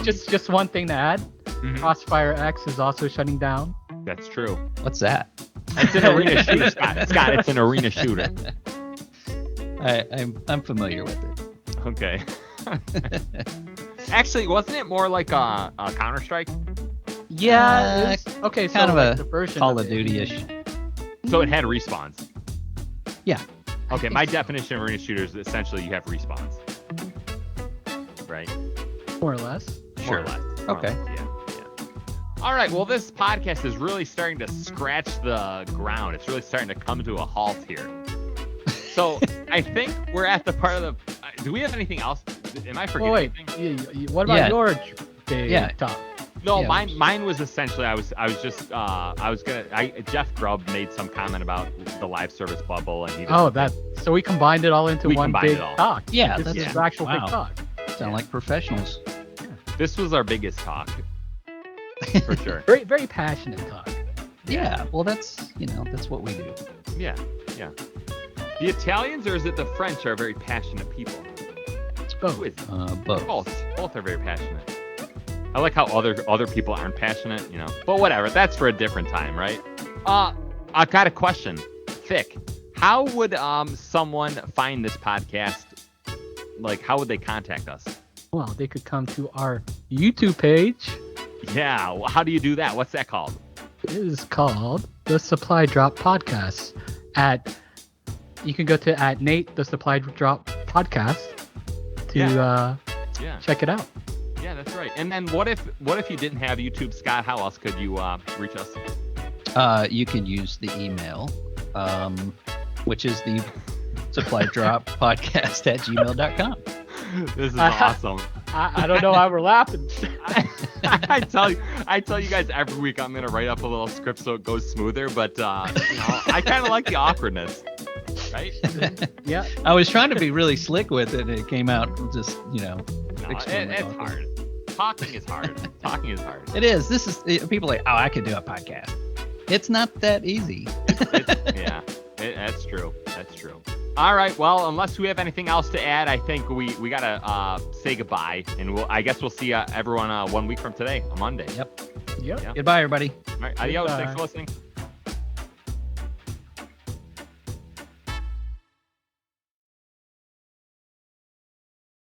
Speaker 2: Just one thing to add. Mm-hmm. Crossfire X is also shutting down.
Speaker 3: That's true.
Speaker 1: What's that?
Speaker 3: It's an arena shooter, Scott. It's an arena shooter.
Speaker 1: I'm familiar with it.
Speaker 3: Okay. Actually, wasn't it more like a Counter-Strike?
Speaker 2: Yeah. Okay, so
Speaker 1: kind of
Speaker 2: like
Speaker 1: a
Speaker 2: the version
Speaker 1: Call of Duty-ish.
Speaker 3: So it had respawns.
Speaker 1: Yeah.
Speaker 3: Okay, my definition of arena shooters is essentially you have respawns. Right?
Speaker 2: More or less.
Speaker 3: More or less.
Speaker 1: Okay.
Speaker 3: Yeah. All right. Well, this podcast is really starting to scratch the ground. It's really starting to come to a halt here. So I think we're at the part of the. Do we have anything else? Am I forgetting anything?
Speaker 2: What about your big talk?
Speaker 3: No, mine was essentially Jeff Grubb made some comment about the live service bubble, and
Speaker 2: so we combined it all into one big talk.
Speaker 1: Yeah,
Speaker 2: this is actual big talk.
Speaker 1: Sound like professionals.
Speaker 3: Yeah. This was our biggest talk, for sure.
Speaker 2: Very, very passionate talk.
Speaker 1: Yeah, well, that's what we do.
Speaker 3: Yeah. The Italians, or is it the French, are very passionate people?
Speaker 2: It's both.
Speaker 3: Both are very passionate. I like how other people aren't passionate, but whatever. That's for a different time, right? I got a question. Thick, how would someone find this podcast? Like, how would they contact us?
Speaker 2: Well, they could come to our YouTube page.
Speaker 3: Yeah, well, how do you do that? What's that called?
Speaker 2: It is called The Supply Drop Podcast. You can go to @Nate The Supply Drop Podcast to check it out.
Speaker 3: Yeah, that's right. And then what if you didn't have YouTube, Scott? How else could you reach us?
Speaker 1: You can use the email, which is the supplydroppodcast@gmail.com.
Speaker 3: This is awesome.
Speaker 2: I don't know why we're laughing.
Speaker 3: I tell you guys every week I'm gonna write up a little script so it goes smoother, but I kind of like the awkwardness, right?
Speaker 2: Yeah.
Speaker 1: I was trying to be really slick with it, and it came out just extremely
Speaker 3: it's
Speaker 1: awkward.
Speaker 3: hard. Talking is hard. Talking is hard.
Speaker 1: It is. This is people are like, oh, I could do a podcast. It's not that easy.
Speaker 3: That's true. That's true. All right. Well, unless we have anything else to add, I think we gotta say goodbye, and I guess we'll see everyone 1 week from today, on Monday.
Speaker 1: Yep.
Speaker 2: Yep.
Speaker 3: Yeah.
Speaker 1: Goodbye, everybody.
Speaker 3: All right. Adios.
Speaker 2: Goodbye.
Speaker 3: Thanks for listening.